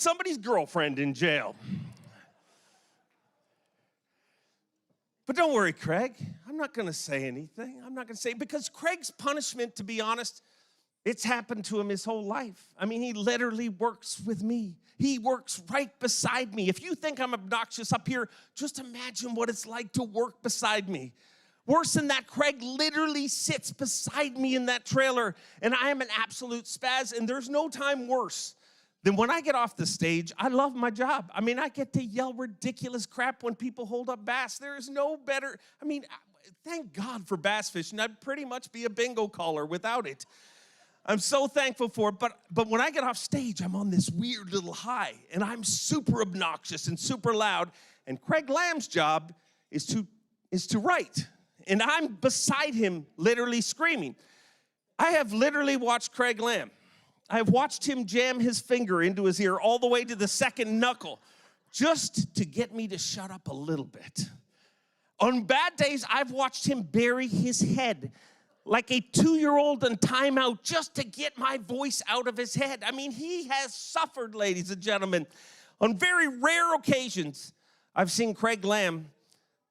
somebody's girlfriend in jail. But don't worry, Craig. I'm not going to say anything. I'm not going to say, because Craig's punishment, to be honest, it's happened to him his whole life. I mean, he literally works with me. He works right beside me. If you think I'm obnoxious up here, just imagine what it's like to work beside me. Worse than that, Craig literally sits beside me in that trailer, and I am an absolute spaz, and there's no time worse than when I get off the stage. I love my job. I mean, I get to yell ridiculous crap when people hold up bass. There is no better, I mean, thank God for bass fishing. I'd pretty much be a bingo caller without it. I'm so thankful for it, but when I get off stage, I'm on this weird little high, and I'm super obnoxious and super loud, and Craig Lamb's job is to write, and I'm beside him literally screaming. I have literally watched Craig Lamb. I have watched him jam his finger into his ear all the way to the second knuckle just to get me to shut up a little bit. On bad days, I've watched him bury his head like a 2-year-old in timeout just to get my voice out of his head. I mean, he has suffered, ladies and gentlemen. On very rare occasions, I've seen Craig Lamb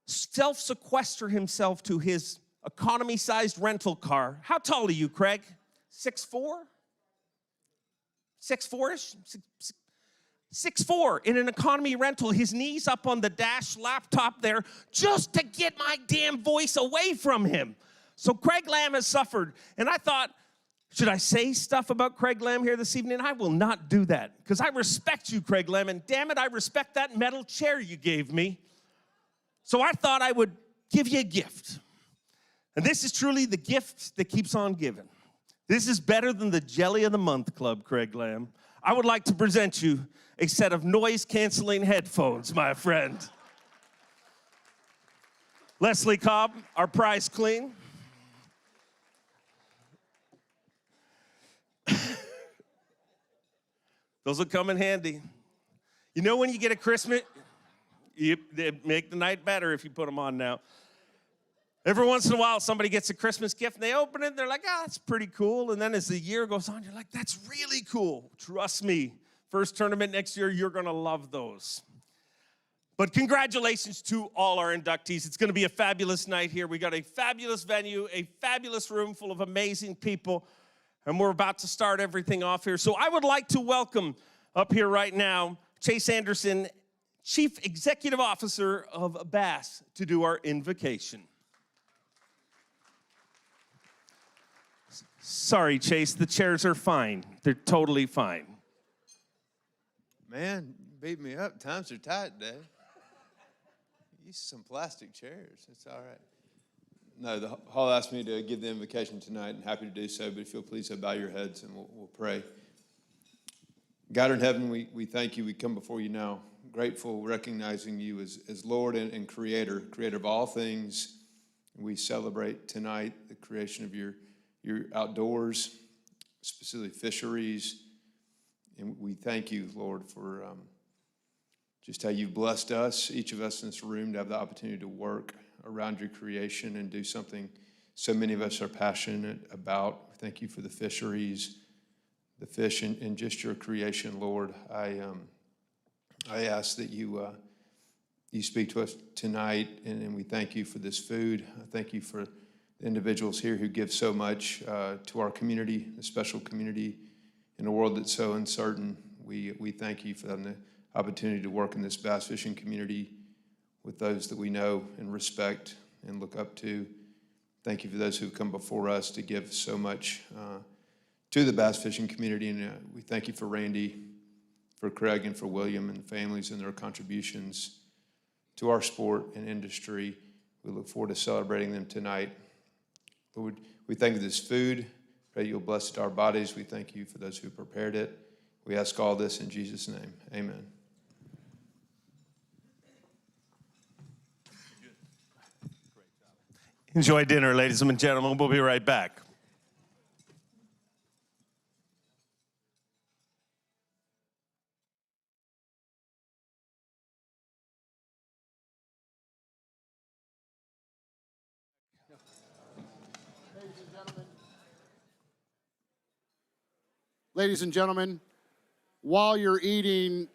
self-sequester himself to his economy-sized rental car. How tall are you, Craig? 6'4"? 6'4"-ish? 6'4" in an economy rental, his knees up on the dash laptop there, just to get my damn voice away from him. So Craig Lamb has suffered, and I thought, should I say stuff about Craig Lamb here this evening? I will not do that, because I respect you, Craig Lamb, and damn it, I respect that metal chair you gave me. So I thought I would give you a gift. And this is truly the gift that keeps on giving. This is better than the Jelly of the Month Club, Craig Lamb. I would like to present you a set of noise-canceling headphones, my friend. Leslie Cobb, our prize queen. Those will come in handy. You know when you get a Christmas, they make the night better if you put them on now. Every once in a while, somebody gets a Christmas gift, and they open it, and they're like, oh, that's pretty cool. And then as the year goes on, you're like, that's really cool. Trust me, first tournament next year, you're going to love those. But congratulations to all our inductees. It's going to be a fabulous night here. We got a fabulous venue, a fabulous room full of amazing people, and we're about to start everything off here. So I would like to welcome up here right now Chase Anderson, Chief Executive Officer of Bass, to do our invocation. Sorry, Chase, the chairs are fine. They're totally fine. Man, you beat me up. Times are tight, Dave. Use some plastic chairs. It's all right. No, the hall asked me to give the invocation tonight, and happy to do so, but if you'll please bow your heads and we'll pray. God in heaven, we thank you. We come before you now, grateful, recognizing you as Lord and creator of all things. We celebrate tonight the creation of your outdoors, specifically fisheries. And we thank you, Lord, for just how you've blessed us, each of us in this room, to have the opportunity to work around your creation and do something so many of us are passionate about. Thank you for the fisheries, the fish, and just your creation, Lord. I ask that you speak to us tonight, and we thank you for this food. I thank you for the individuals here who give so much to our community, a special community in a world that's so uncertain. We thank you for the opportunity to work in this bass fishing community with those that we know and respect and look up to. Thank you for those who've come before us to give so much to the bass fishing community. And we thank you for Randy, for Craig, and for William and families and their contributions to our sport and industry. We look forward to celebrating them tonight. Lord, we thank you for this food. Pray you'll bless our bodies. We thank you for those who prepared it. We ask all this in Jesus' name. Amen. Enjoy dinner, ladies and gentlemen. We'll be right back. Ladies and gentlemen, while you're eating,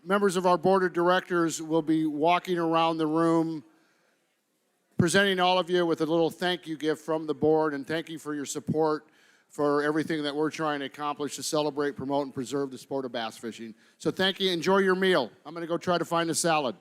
members of our board of directors will be walking around the room presenting all of you with a little thank you gift from the board, and thank you for your support for everything that we're trying to accomplish to celebrate, promote, and preserve the sport of bass fishing. So thank you. Enjoy your meal. I'm going to go try to find a salad.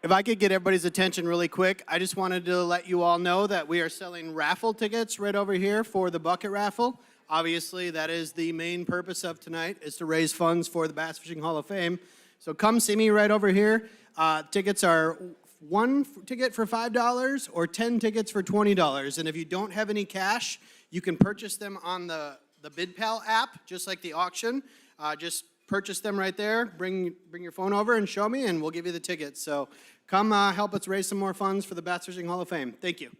If I could get everybody's attention really quick, I just wanted to let you all know that we are selling raffle tickets right over here for the bucket raffle. Obviously, that is the main purpose of tonight, is to raise funds for the Bass Fishing Hall of Fame. So come see me right over here. Tickets are one ticket for $5 or 10 tickets for $20. And if you don't have any cash, you can purchase them on the BidPal app, just like the auction. Just purchase them right there. Bring your phone over and show me, and we'll give you the tickets. So come help us raise some more funds for the Bass Fishing Hall of Fame. Thank you.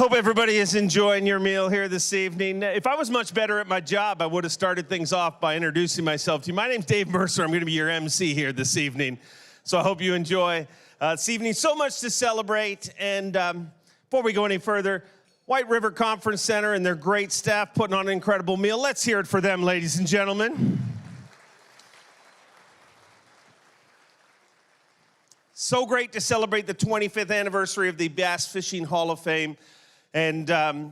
Hope everybody is enjoying your meal here this evening. If I was much better at my job, I would have started things off by introducing myself to you. My name's Dave Mercer. I'm going to be your MC here this evening. So I hope you enjoy this evening. So much to celebrate. And before we go any further, White River Conference Center and their great staff putting on an incredible meal. Let's hear it for them, ladies and gentlemen. So great to celebrate the 25th anniversary of the Bass Fishing Hall of Fame. And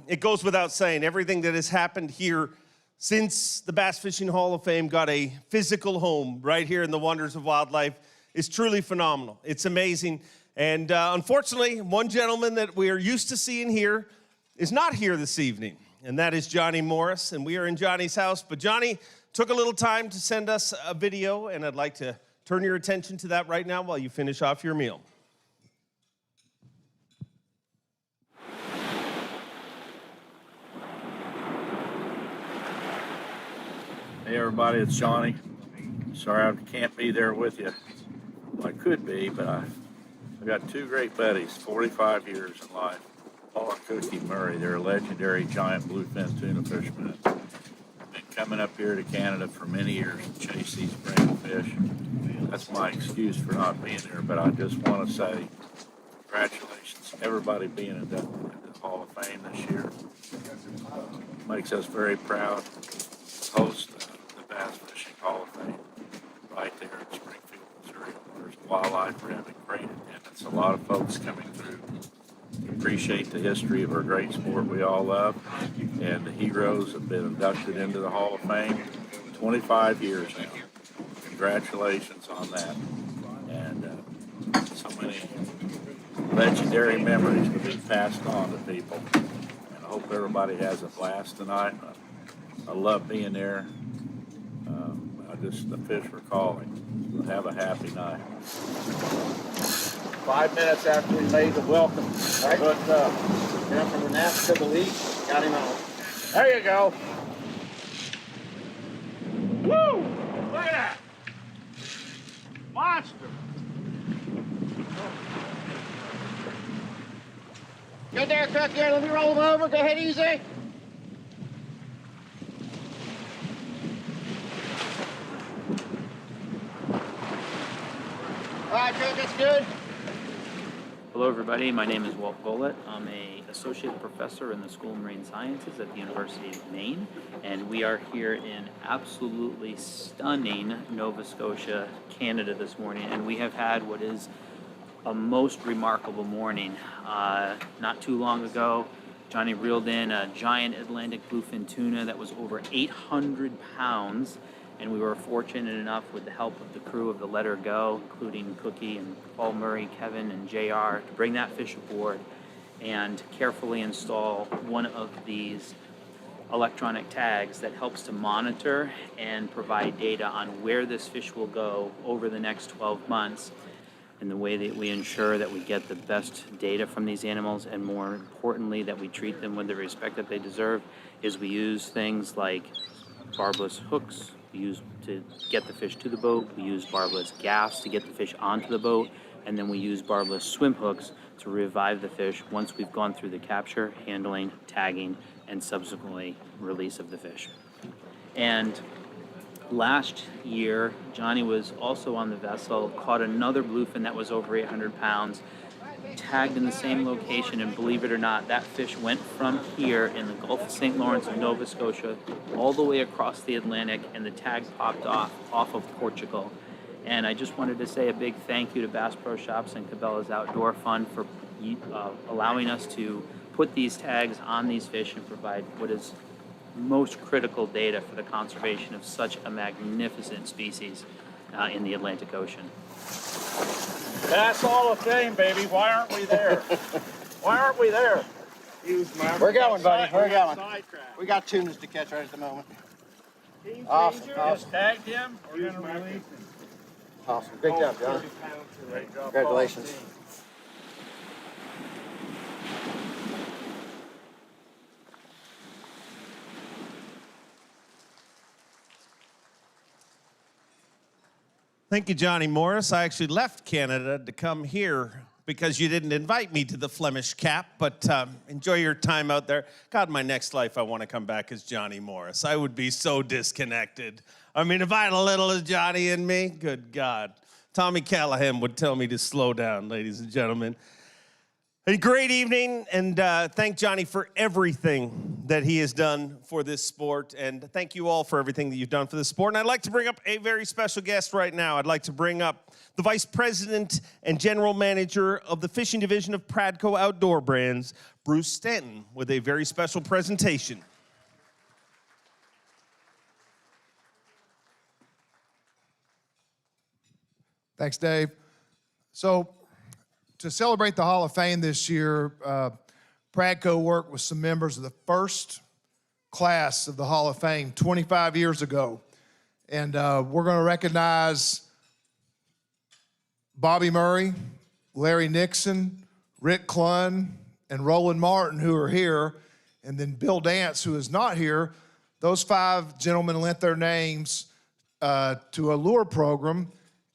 it goes without saying, everything that has happened here since the Bass Fishing Hall of Fame got a physical home right here in the Wonders of Wildlife is truly phenomenal. It's amazing. And unfortunately, one gentleman that we are used to seeing here is not here this evening, and that is Johnny Morris. And we are in Johnny's house. But Johnny took a little time to send us a video, and I'd like to turn your attention to that right now while you finish off your meal. Hey everybody, it's Johnny. Sorry I can't be there with you. Well, I could be, but I got two great buddies, 45 years in life. Paul and Cookie Murray, they're legendary giant bluefin tuna fishermen. Been coming up here to Canada for many years to chase these brand fish. That's my excuse for not being there, but I just want to say congratulations to everybody being inducted into the Hall of Fame this year. Makes us very proud to host the Bass Fishing Hall of Fame right there in Springfield, Missouri. There's wildlife, we're having great attendance. A lot of folks coming through. Appreciate the history of our great sport we all love, and the heroes have been inducted into the Hall of Fame 25 years now. Congratulations on that, and so many legendary memories to be passed on to people, and I hope everybody has a blast tonight. I love being there. The fish were calling. Have a happy night. 5 minutes after we made the welcome, right? Hooked up. Down from the nap to the lead, got him out. There you go. Woo! Look at that. Monster. Good there, Cook. Here, let me roll him over. Go ahead, easy. All right, Cook, that's good. Hello everybody, my name is Walt Golett. I'm an associate professor in the School of Marine Sciences at the University of Maine, and we are here in absolutely stunning Nova Scotia, Canada this morning, and we have had what is a most remarkable morning. Not too long ago, Johnny reeled in a giant Atlantic bluefin tuna that was over 800 pounds, and we were fortunate enough with the help of the crew of the Let Her Go, including Cookie and Paul Murray, Kevin, and JR, to bring that fish aboard and carefully install one of these electronic tags that helps to monitor and provide data on where this fish will go over the next 12 months. And the way that we ensure that we get the best data from these animals, and more importantly, that we treat them with the respect that they deserve, is we use things like barbless hooks, we use to get the fish to the boat, we use barbless gaffs to get the fish onto the boat, and then we use barbless swim hooks to revive the fish once we've gone through the capture, handling, tagging, and subsequently release of the fish. And last year, Johnny was also on the vessel, caught another bluefin that was over 800 pounds, tagged in the same location, and believe it or not, that fish went from here in the Gulf of St. Lawrence in Nova Scotia all the way across the Atlantic, and the tag popped off of Portugal. And I just wanted to say a big thank you to Bass Pro Shops and Cabela's Outdoor Fund for allowing us to put these tags on these fish and provide what is most critical data for the conservation of such a magnificent species in the Atlantic Ocean. Bass Hall of Fame, baby. Why aren't we there? Why aren't we there? We're going, buddy. We're going. We got tunas to catch right at the moment. Awesome. Just tagged him. We're going to release him. Awesome. Great job, John. Congratulations. Thank you, Johnny Morris. I actually left Canada to come here because you didn't invite me to the Flemish Cap, but enjoy your time out there. God, my next life, I want to come back as Johnny Morris. I would be so disconnected. I mean, if I had a little of Johnny in me, good God. Tommy Callahan would tell me to slow down, ladies and gentlemen. A great evening, and thank Johnny for everything that he has done for this sport, and thank you all for everything that you've done for this sport. And I'd like to bring up a very special guest right now. I'd like to bring up the Vice President and General Manager of the Fishing Division of Pradco Outdoor Brands, Bruce Stanton, with a very special presentation. Thanks, Dave. So, to celebrate the Hall of Fame this year, Pradco worked with some members of the first class of the Hall of Fame 25 years ago. And we're going to recognize Bobby Murray, Larry Nixon, Rick Clunn, and Roland Martin, who are here, and then Bill Dance, who is not here. Those 5 gentlemen lent their names to a lure program,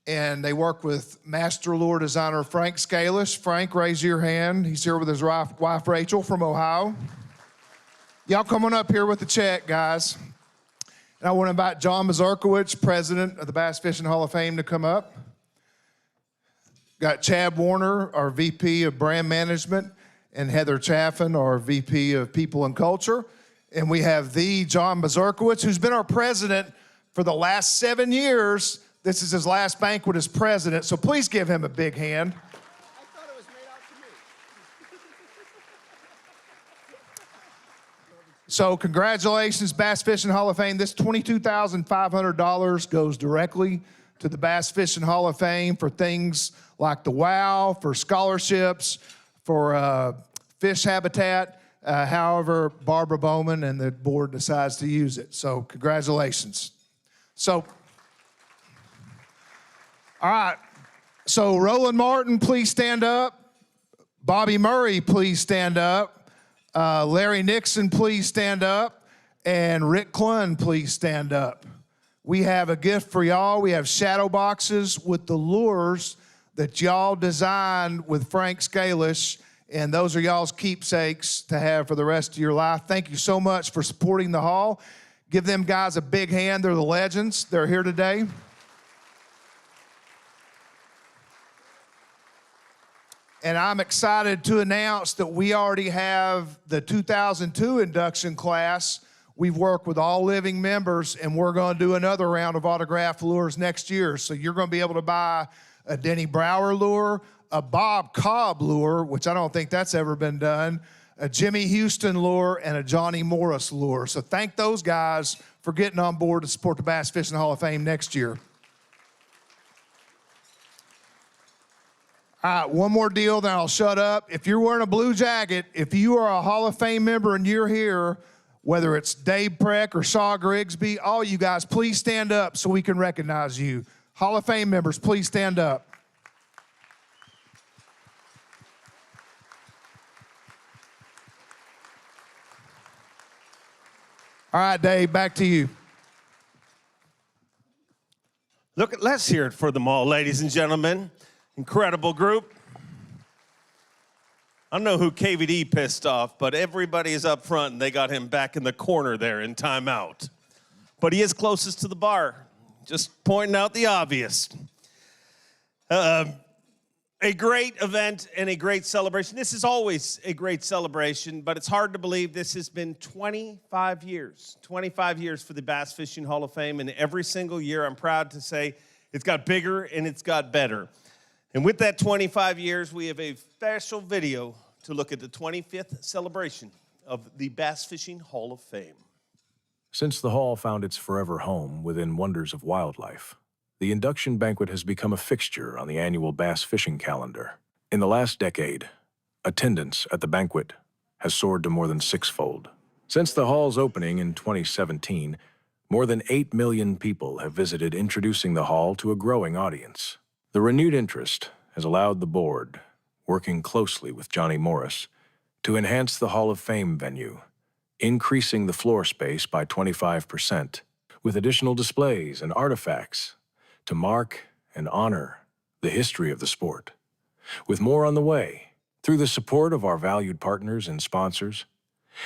and they work with master lure designer Frank Scalish. Frank, raise your hand. He's here with his wife Rachel from Ohio. Y'all come on up here with the check, guys. And I want to invite John Mazurkiewicz, president of the Bass Fishing Hall of Fame, to come up. Got Chad Warner, our VP of Brand Management, and Heather Chaffin, our VP of People and Culture. And we have the John Mazurkiewicz, who's been our president for the last 7 years. This is his last banquet as president, so please give him a big hand. I thought it was made out to me. So congratulations, Bass Fishing Hall of Fame. This $22,500 goes directly to the Bass Fishing Hall of Fame for things like the WOW, for scholarships, for fish habitat, however Barbara Bowman and the board decides to use it. So congratulations. So, all right, so Roland Martin, please stand up. Bobby Murray, please stand up. Larry Nixon, please stand up. And Rick Clunn, please stand up. We have a gift for y'all. We have shadow boxes with the lures that y'all designed with Frank Scalish, and those are y'all's keepsakes to have for the rest of your life. Thank you so much for supporting the hall. Give them guys a big hand. They're the legends. They're here today. And I'm excited to announce that we already have the 2002 induction class. We've worked with all living members, and we're going to do another round of autographed lures next year. So you're going to be able to buy a Denny Brower lure, a Bob Cobb lure, which I don't think that's ever been done, a Jimmy Houston lure, and a Johnny Morris lure. So thank those guys for getting on board to support the Bass Fishing Hall of Fame next year. All right, one more deal, then I'll shut up. If you're wearing a blue jacket, if you are a Hall of Fame member and you're here, whether it's Dave Preck or Shaw Grigsby, all you guys, please stand up so we can recognize you. Hall of Fame members, please stand up. All right, Dave, back to you. Look, let's hear it for them all, ladies and gentlemen. Incredible group. I don't know who KVD pissed off, but everybody is up front, and they got him back in the corner there in timeout. But he is closest to the bar, just pointing out the obvious. A great event and a great celebration. This is always a great celebration, but it's hard to believe this has been 25 years. 25 years for the Bass Fishing Hall of Fame, and every single year, I'm proud to say, it's got bigger and it's got better. And with that 25 years, we have a special video to look at the 25th celebration of the Bass Fishing Hall of Fame. Since the hall found its forever home within wonders of wildlife, the Induction Banquet has become a fixture on the annual bass fishing calendar. In the last decade, attendance at the banquet has soared to more than sixfold. Since the hall's opening in 2017, more than 8 million people have visited, introducing the hall to a growing audience. The renewed interest has allowed the board, working closely with Johnny Morris, to enhance the Hall of Fame venue, increasing the floor space by 25%, with additional displays and artifacts to mark and honor the history of the sport. with more on the way through the support of our valued partners and sponsors,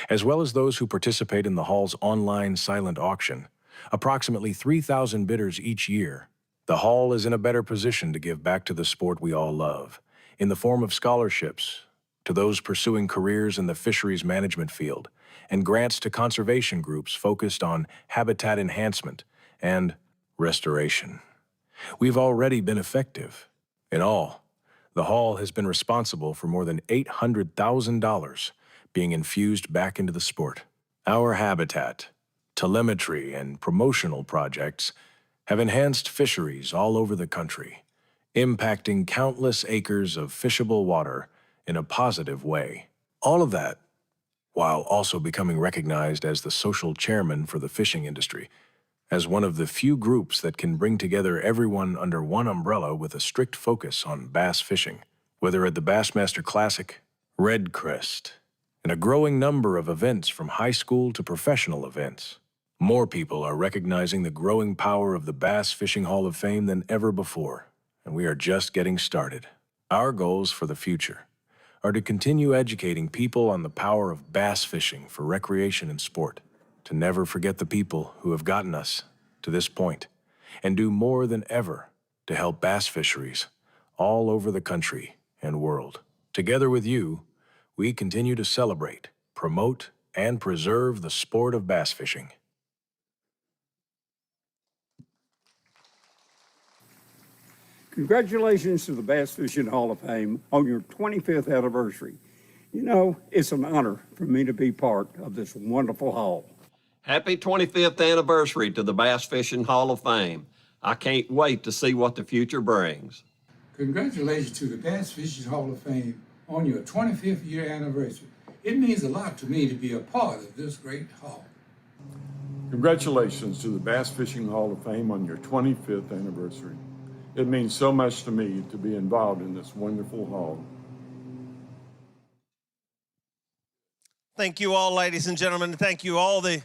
as well as those who participate in the Hall's online silent auction, approximately 3,000 bidders each year. The Hall is in a better position to give back to the sport we all love, in the form of scholarships to those pursuing careers in the fisheries management field, and grants to conservation groups focused on habitat enhancement and restoration. We've already been effective. In all, the Hall has been responsible for more than $800,000 being infused back into the sport. Our habitat, telemetry, and promotional projects have enhanced fisheries all over the country, impacting countless acres of fishable water in a positive way. All of that while also becoming recognized as the social chairman for the fishing industry, as one of the few groups that can bring together everyone under one umbrella with a strict focus on bass fishing, whether at the Bassmaster Classic, Red Crest, and a growing number of events from high school to professional events. More people are recognizing the growing power of the Bass Fishing Hall of Fame than ever before, and we are just getting started. Our goals for the future are to continue educating people on the power of bass fishing for recreation and sport, to never forget the people who have gotten us to this point, and do more than ever to help bass fisheries all over the country and world. Together with you, we continue to celebrate, promote, and preserve the sport of bass fishing. Congratulations to the Bass Fishing Hall of Fame on your 25th anniversary. You know, it's an honor for me to be part of this wonderful hall. Happy 25th anniversary to the Bass Fishing Hall of Fame. I can't wait to see what the future brings. Congratulations to the Bass Fishing Hall of Fame on your 25th year anniversary. It means a lot to me to be a part of this great hall. Congratulations to the Bass Fishing Hall of Fame on your 25th anniversary. It means so much to me to be involved in this wonderful hall. Thank you all, ladies and gentlemen. Thank you all the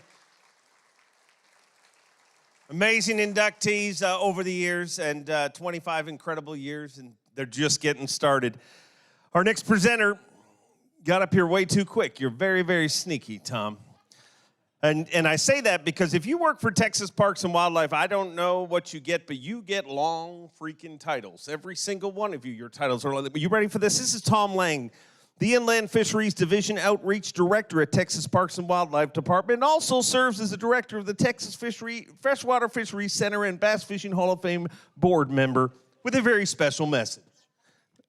amazing inductees over the years, and 25 incredible years, and they're just getting started. Our next presenter got up here way too quick. You're very, very sneaky, Tom. And I say that because if you work for Texas Parks and Wildlife, I don't know what you get, but you get long freaking titles. Every single one of you, your titles are long. Are you ready for this? This is Tom Lang, the Inland Fisheries Division Outreach Director at Texas Parks and Wildlife Department, and also serves as the Director of the Texas Freshwater Fisheries Center and Bass Fishing Hall of Fame board member with a very special message.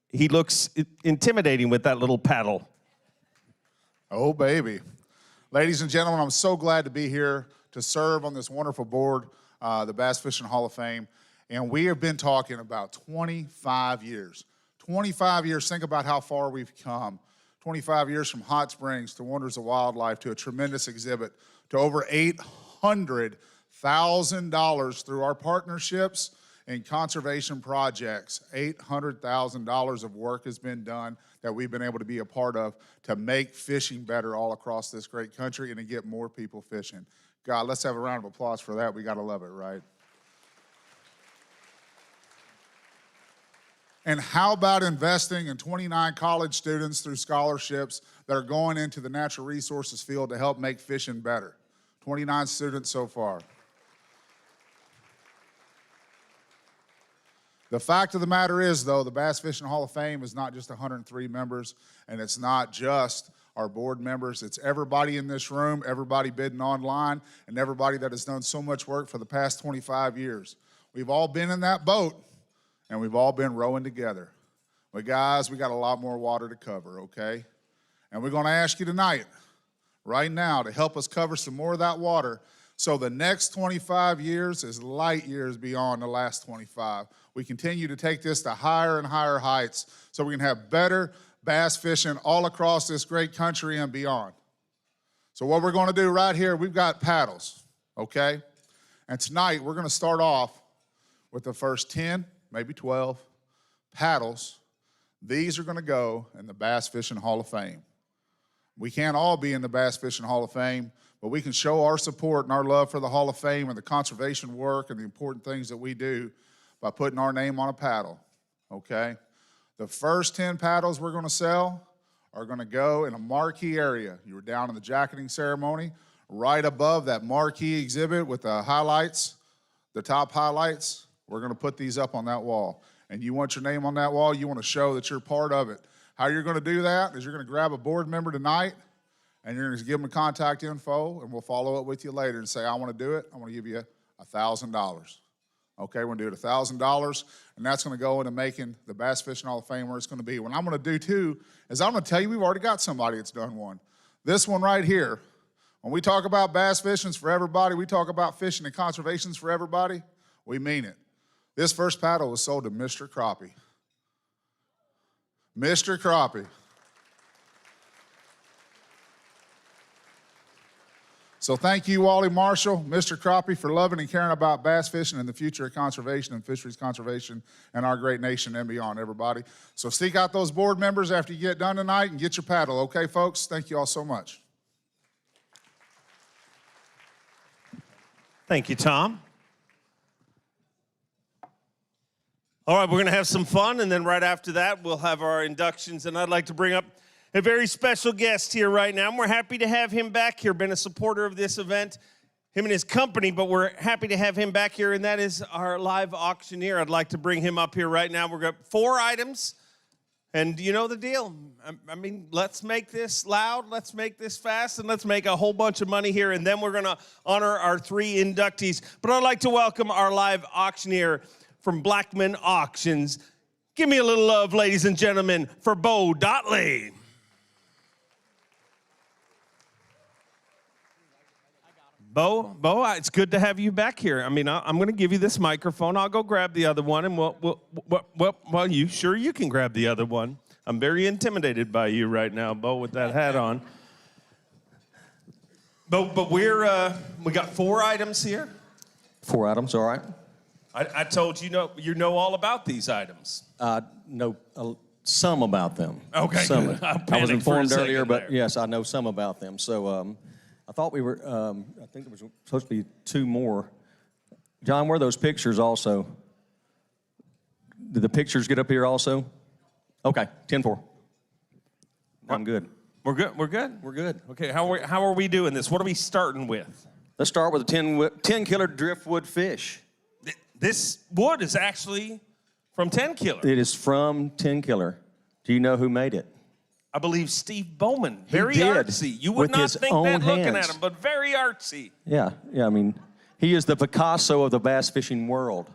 He looks intimidating with that little paddle. Oh, baby. Ladies and gentlemen, I'm so glad to be here to serve on this wonderful board, the Bass Fishing Hall of Fame. And we have been talking about 25 years. 25 years, think about how far we've come. 25 years from hot springs to wonders of wildlife to a tremendous exhibit to over $800,000 through our partnerships and conservation projects. $800,000 of work has been done that we've been able to be a part of to make fishing better all across this great country and to get more people fishing. God, let's have a round of applause for that. We got to love it, right? And how about investing in 29 college students through scholarships that are going into the natural resources field to help make fishing better? 29 students so far. The fact of the matter is, though, the Bass Fishing Hall of Fame is not just 103 members, and it's not just our board members. It's everybody in this room, everybody bidding online, and everybody that has done so much work for the past 25 years. We've all been in that boat, and we've all been rowing together. But guys, we got a lot more water to cover, okay? And we're gonna ask you tonight, right now, to help us cover some more of that water so the next 25 years is light years beyond the last 25. We continue to take this to higher and higher heights so we can have better bass fishing all across this great country and beyond. So what we're gonna do right here, we've got paddles, okay? And tonight, we're gonna start off with the first 10, maybe 12 paddles. These are gonna go in the Bass Fishing Hall of Fame. We can't all be in the Bass Fishing Hall of Fame, but we can show our support and our love for the Hall of Fame and the conservation work and the important things that we do by putting our name on a paddle, okay? The first 10 paddles we're gonna sell are gonna go in a marquee area. You were down in the jacketing ceremony, right above that marquee exhibit with the highlights, the top highlights. We're gonna put these up on that wall. And you want your name on that wall, you wanna show that you're part of it. How you're gonna do that is you're gonna grab a board member tonight and you're gonna give them the contact info and we'll follow up with you later and say, I wanna do it, I wanna give you $1,000. Okay, we're gonna do it $1,000, and that's gonna go into making the Bass Fishing Hall of Fame where it's gonna be. What I'm gonna do too, is I'm gonna tell you we've already got somebody that's done one. This one right here, when we talk about bass fishing's for everybody, we talk about fishing and conservation's for everybody, we mean it. This first paddle was sold to Mr. Crappie. Mr. Crappie. So thank you, Wally Marshall, Mr. Crappie, for loving and caring about bass fishing and the future of conservation and fisheries conservation and our great nation and beyond, everybody. So seek out those board members after you get done tonight and get your paddle, okay, folks? Thank you all so much. Thank you, Tom. All right, we're going to have some fun, and then right after that, we'll have our inductions, and I'd like to bring up a very special guest here right now. And we're happy to have him back here, been a supporter of this event, him and his company, but we're happy to have him back here, and that is our live auctioneer. I'd like to bring him up here right now. We've got 4 items, and you know the deal. I mean, let's make this loud, let's make this fast, and let's make a whole bunch of money here, and then we're going to honor our 3 inductees. But I'd like to welcome our live auctioneer from Blackman Auctions. Give me a little love, ladies and gentlemen, for Bo Dotley. Bo, it's good to have you back here. I mean, I'm going to give you this microphone. I'll go grab the other one, and well, you can grab the other one. I'm very intimidated by you right now, Bo, with that hat on. But we got 4 items here. 4 items, all right. I told you know all about these items. Know some about them. Okay, some. good. I was informed earlier, but there. yes, I know some about them. So I thought we were, I think there was supposed to be 2 more. John, where are those pictures also? Did the pictures get up here also? Okay, 10-4. I'm good. We're good? We're good? We're good. Okay, how are we doing this? What are we starting with? Let's start with a 10 killer driftwood fish. This wood is actually from 10 Killer. It is from 10 Killer. Do you know who made it? I believe Steve Bowman. He Very did, artsy. You would with not his think own that looking at hands. him, but very artsy. Yeah, I mean, he is the Picasso of the bass fishing world.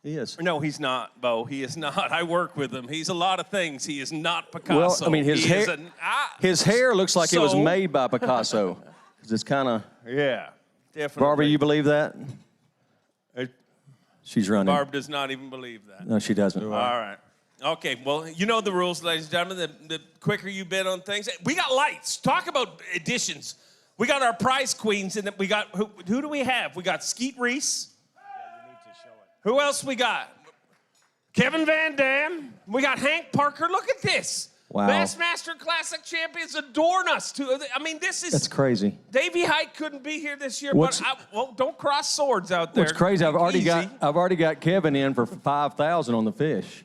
He is. No, he's not, Bo. He is not. I work with him. He's a lot of things. He is not Picasso. Well, I mean, his hair looks like it was made by Picasso. It's kind of... Yeah, definitely. Barbara, you believe that? She's running. Barb does not even believe that. No, she doesn't. All right. Okay, well, you know the rules, ladies and gentlemen. The quicker you bid on things. We got lights. Talk about additions. We got our prize queens, and we got, who do we have? We got Skeet Reese. Yeah, you need to show it. Who else we got? Kevin Van Dam. We got Hank Parker. Look at this. Wow. Bassmaster Classic champions adorn us. I mean, this is... That's crazy. Davey Hite couldn't be here this year, What's- but don't cross swords out there. What's crazy, I've already Easy. got Kevin in for $5,000 on the fish.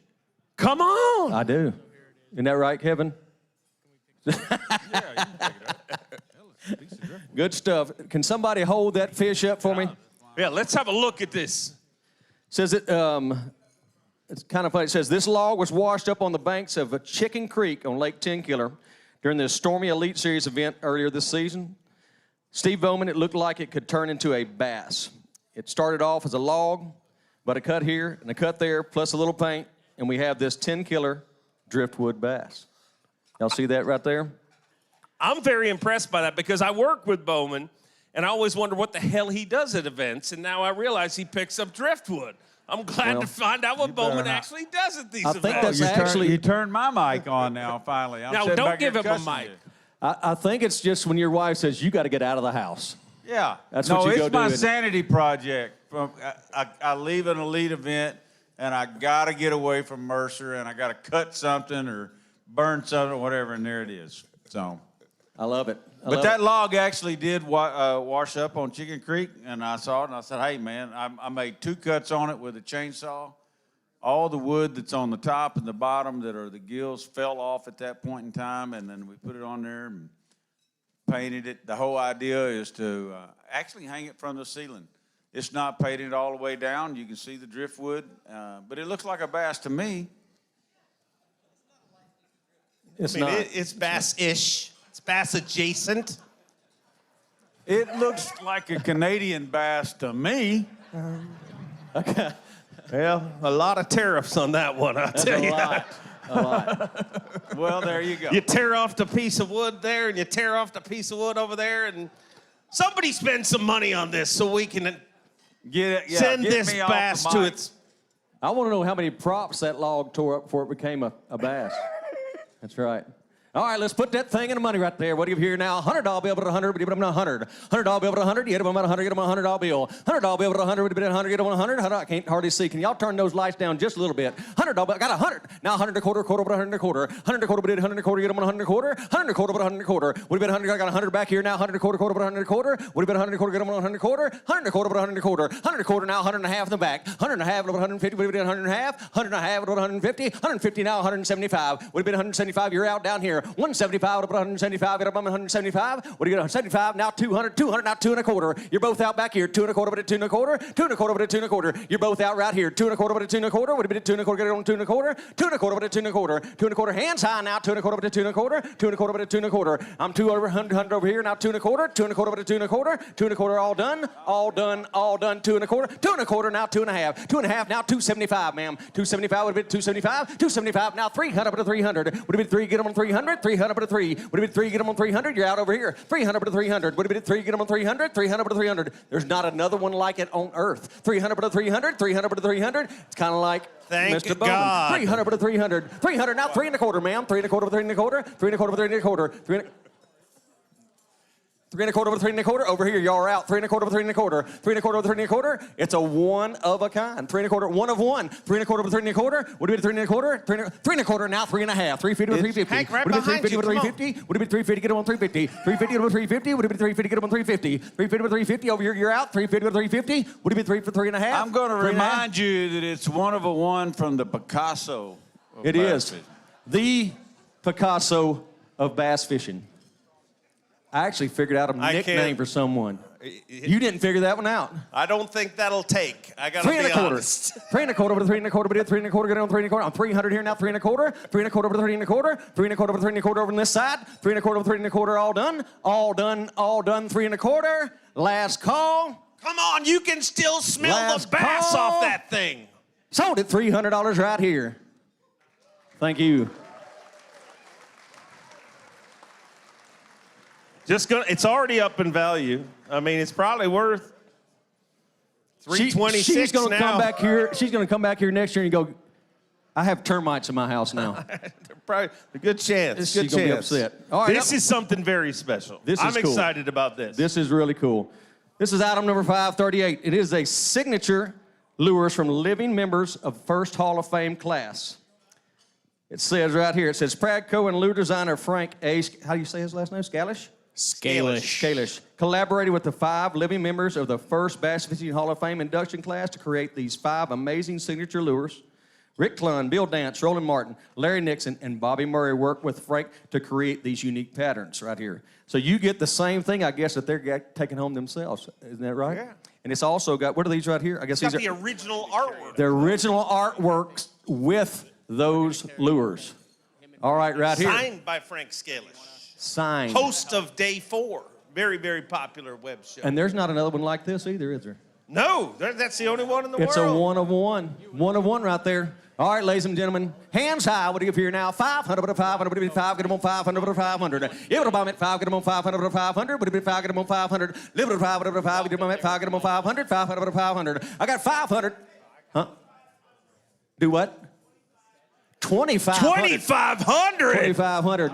Come on. I do. Isn't that right, Kevin? Good stuff. Can somebody hold that fish up for me? Yeah, let's have a look at this. Says it, it's kind of funny. It says, this log was washed up on the banks of Chicken Creek on Lake 10 Killer during the Stormy Elite Series event earlier this season. Steve Bowman, it looked like it could turn into a bass. It started off as a log, but a cut here and a cut there, plus a little paint, and we have this 10 Killer driftwood bass. Y'all see that right there? I'm very impressed by that because I work with Bowman, and I always wonder what the hell he does at events, and now I realize he picks up driftwood. I'm glad to find out what Bowman actually does at these events. I think that's You turned my mic on now, finally. Now, don't give him a mic. I think it's just when your wife says, you got to get out of the house. Yeah. That's what you go do. It's my sanity project. I leave an elite event, and I got to get away from Mercer, and I got to cut something or burn something or whatever, and there it is. So, I love it. But that log actually did wash up on Chicken Creek, and I saw it, and I said, hey, man, I made 2 cuts on it with a chainsaw all the wood that's on the top and the bottom that are the gills fell off at that point in time, and then we put it on there and painted it. The whole idea is to actually hang it from the ceiling. It's not painted all the way down. You can see the driftwood, but it looks like a bass to me. It's I mean, not. it's bass-ish. It's bass adjacent. It looks like a Canadian bass to me. Well, a lot of tariffs on that one, I'll tell you. A lot. Well, there you go. You tear off the piece of wood there, and you tear off the piece of wood over there, and somebody spend some money on this so we can send this me off bass the to mic. its... I want to know how many props that log tore up before it became a bass. That's right. All right, let's put that thing in the money right there. What do you have here now? $100 bill, but 100, but $100. $100 bill, but 100. You hit them about 100, get them $100 bill. $100 bill, but 100, but 100, get them 100. I can't hardly see. Can y'all turn those lights down just a little bit? $100 bill, got 100. Now 100 a quarter, but 100 a quarter. 100 a quarter, but 100 a quarter, get them 100 a quarter. 100 a quarter, but 100 a quarter. Would have been 100. I got 100 back here now. 100 a quarter, but 100 a quarter. Would have been 100 a quarter, get them 100 a quarter. 100 a quarter, but 100 a quarter. 100 a quarter now. 100 and a half in the back. 100 and a half, but 150. Would have been 100 and a half. 100 and a half, but 150. 150 now. 175. Would have been 175. You're out down here. 175. Put 175, get up on 175. What do you get? 175, now 200, 200, now 2 and a quarter. You're both out back here. 2 and a quarter, but a 2 and a quarter. 2 and a quarter, but a 2 and a quarter. You're both out right here. 2 and a quarter, but a 2 and a quarter. Would it be a 2 and a quarter, get it on 2 and a quarter. 2 and a quarter, but a 2 and a quarter. 2 and a quarter, hands high now. 2 and a quarter, but a 2 and a quarter. 2 and a quarter, but a 2 and a quarter. I'm 2 over 100 over here, now 2 and a quarter. 2 and a quarter, but a 2 and a quarter. 2 and a quarter, all done. All done, all done. 2 and a quarter. 2 and a quarter, now 2 and a half. 2 and a half, now 275, ma'am. 275 would have been 275. 275, now 300, but a 300. Would have been 3, get them on 300. 300, but a 3. Would have been 3, get them on 300. You're out over here. 300 but a 300. Would have been 3, get them on 300. 300 but a 300. There's not another one like it on earth. 300 but a 300. 300 but a 300. It's kind of like Thank Mr. Bowman. God. 300 but a 300. 300 now 3 and a quarter, ma'am. 3 and a quarter but 3 and a quarter. 3 and a quarter but 3 and a quarter. 3 and a quarter but 3 and a quarter. Over here, y'all are out. 3 and a quarter but 3 and a quarter. 3 and a quarter but 3 and a quarter. It's a one of a kind. 3 and a quarter, one of one. 3 and a quarter but 3 and a quarter. Would have been 3 and a quarter. 3 and a quarter, now 3 and a half. 350 with 350. Hank, right Would have been behind 350 with you. Come 350. Would have been 350, get them on 350. 350 with 350. Would have been 350, get them on 350. 350 with 350. Over here, you're out. 350 with 350. Would have been 3 for 3 and a half. I'm going to 3 and a half. remind you that it's one of a one from the Picasso. Of It bass is. fishing. The Picasso of bass fishing. I actually figured out a I nickname can't- for someone. You didn't figure that one out. I don't think that'll take. I gotta 3 and be a quarter. honest. 3 and a quarter, but 3 and a quarter, but 3 and a quarter, get it on 3 and a quarter. I'm 300 here now, 3 and a quarter. 3 and a quarter, but 3 and a quarter. 3 and a quarter, but 3 and a quarter over on this side. 3 and a quarter, but 3 and a quarter, all done. All done, all done. 3 and a quarter. Last call. Come on, you can still smell Last the bass call. off that thing. Sold it $300 right here. Thank you. It's already up in value. I mean, it's probably worth $326 She's going to now. come back here. She's going to come back here next year and go, I have termites in my house now. Probably a good chance. She's Good gonna be chance. upset. All right, This is something very special. This is I'm cool. excited about this. This is really cool. This is item number 538. It is a signature lures from living members of First Hall of Fame class. It says right here, it says Pradco and lure designer Frank A. How do you say his last name? Scalish? Scalish. Collaborated with the 5 living members of the first Bass Fishing Hall of Fame induction class to create these 5 amazing signature lures. Rick Clunn, Bill Dance, Roland Martin, Larry Nixon, and Bobby Murray worked with Frank to create these unique patterns right here. So you get the same thing, I guess, that they're taking home themselves. Isn't that right? Yeah. And it's also got, what are these right here? I guess It's got these the are original artwork. the original artworks with those lures. All right, right here. Signed by Frank Scalish. Signed. Host of Day 4. Very, very popular web show. And there's not another one like this either, is there? No, that's the only one in the It's world. a one of one. One of one right there. All right, ladies and gentlemen, hands high. What do you have here now? 500, but a 500, but a 5, get them on 500, but a 500. Give it a bomb at 5, get them on 500, but a 500, but a 5, get them on 500. Live it a 5, but a 5, get them at 5, get them on 500, 500, but a 500. I got 500. Huh? Do what? 2,500. 2,500. 2,500.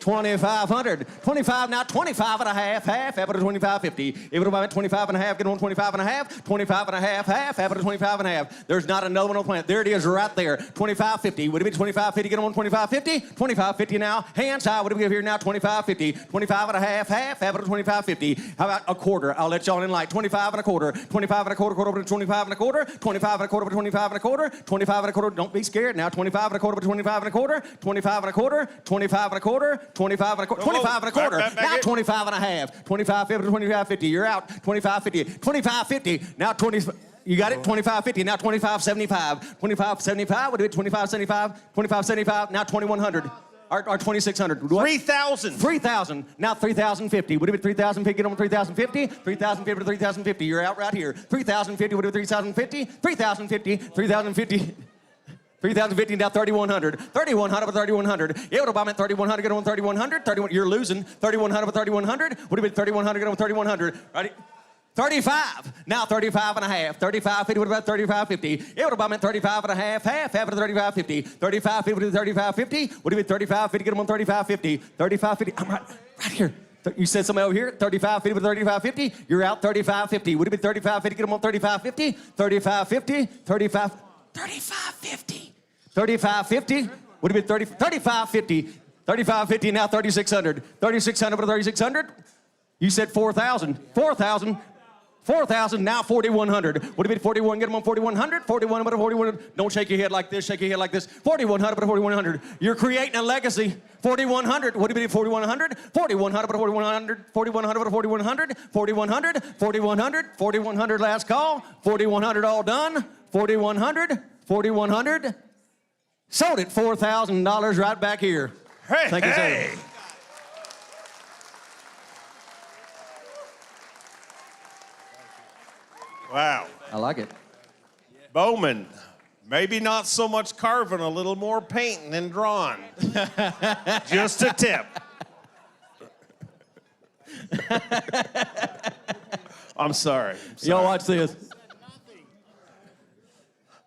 2,500. 25 now, 25 and a half, half, half at a 25.50. If it'll buy at 25 and a half, get on 25 and a half, 25 and a half, half, half at a 25 and a half. There's not another one on the planet. There it is right there. 25.50. Would it be 25.50? Get on 25.50. 25.50 now. Hands high. What do we have here now? 25.50. 25 and a half, half, half at a 25.50. How about a quarter? I'll let y'all in light. 25 and a quarter. 25 and a quarter, quarter over to 25 and a quarter. 25 and a quarter over to 25 and a quarter. 25 and a quarter. Don't be scared now. 25 and a quarter over to 25 and a quarter. 25 and a quarter. 25 and a quarter. 25 and a quarter. 25 and a quarter. Now 25 and a half. 25.50 to 25.50. You're out. 25.50. 25.50. Now 20. You got it? 25.50. Now 25.75. 25.75. What do it? 25.75. 25.75. Now 2,100. Or 2,600. 3,000. 3,000. Now 3,050. Would it be 3,050? Get on 3,050. 3,050 to 3,050. You're out right here. 3,050. Would it be 3,050? 3,050. 3,050. 3,050 now 3,100. 3,100 for 3,100. Yeah, what about at 3,100? Get on 3,100. 31. You're losing. 3,100 for 3,100. Would it be 3,100? Get on 3,100. Ready? 35. Now 35 and a half. 35.50. What about 35.50? Yeah, what about at 35 and a half? Half, half of 35.50. 35.50. What is 35.50? Would it be 35.50? Get them on 35.50. 35.50. I'm right here. You said somebody over here, 35.50 with 35.50. You're out 35.50. Would it be 35.50? Get them on 35.50. 35.50. 35.50. 35.50. Would it be 35.50? 35.50 now 3,600. 3,600 with 3,600. You said 4,000. 4,000. 4,000 now 4,100. Would it be 41? Get them on 4,100. 41 but a 4,100. Don't shake your head like this. Shake your head like this. 4,100 but a 4,100. You're creating a legacy. 4,100. Would it be 4,100? 4,100 but a 4,100. 4,100 but a 4,100. 4,100. 4,100. 4,100 last call. 4,100 all done. 4,100. 4,100. Sold it $4,000 right back here. Hey, Thank you, hey. sir. Wow. I like it. Bowman, maybe not so much carving, a little more painting and drawing. Just a tip. I'm sorry. Y'all watch this.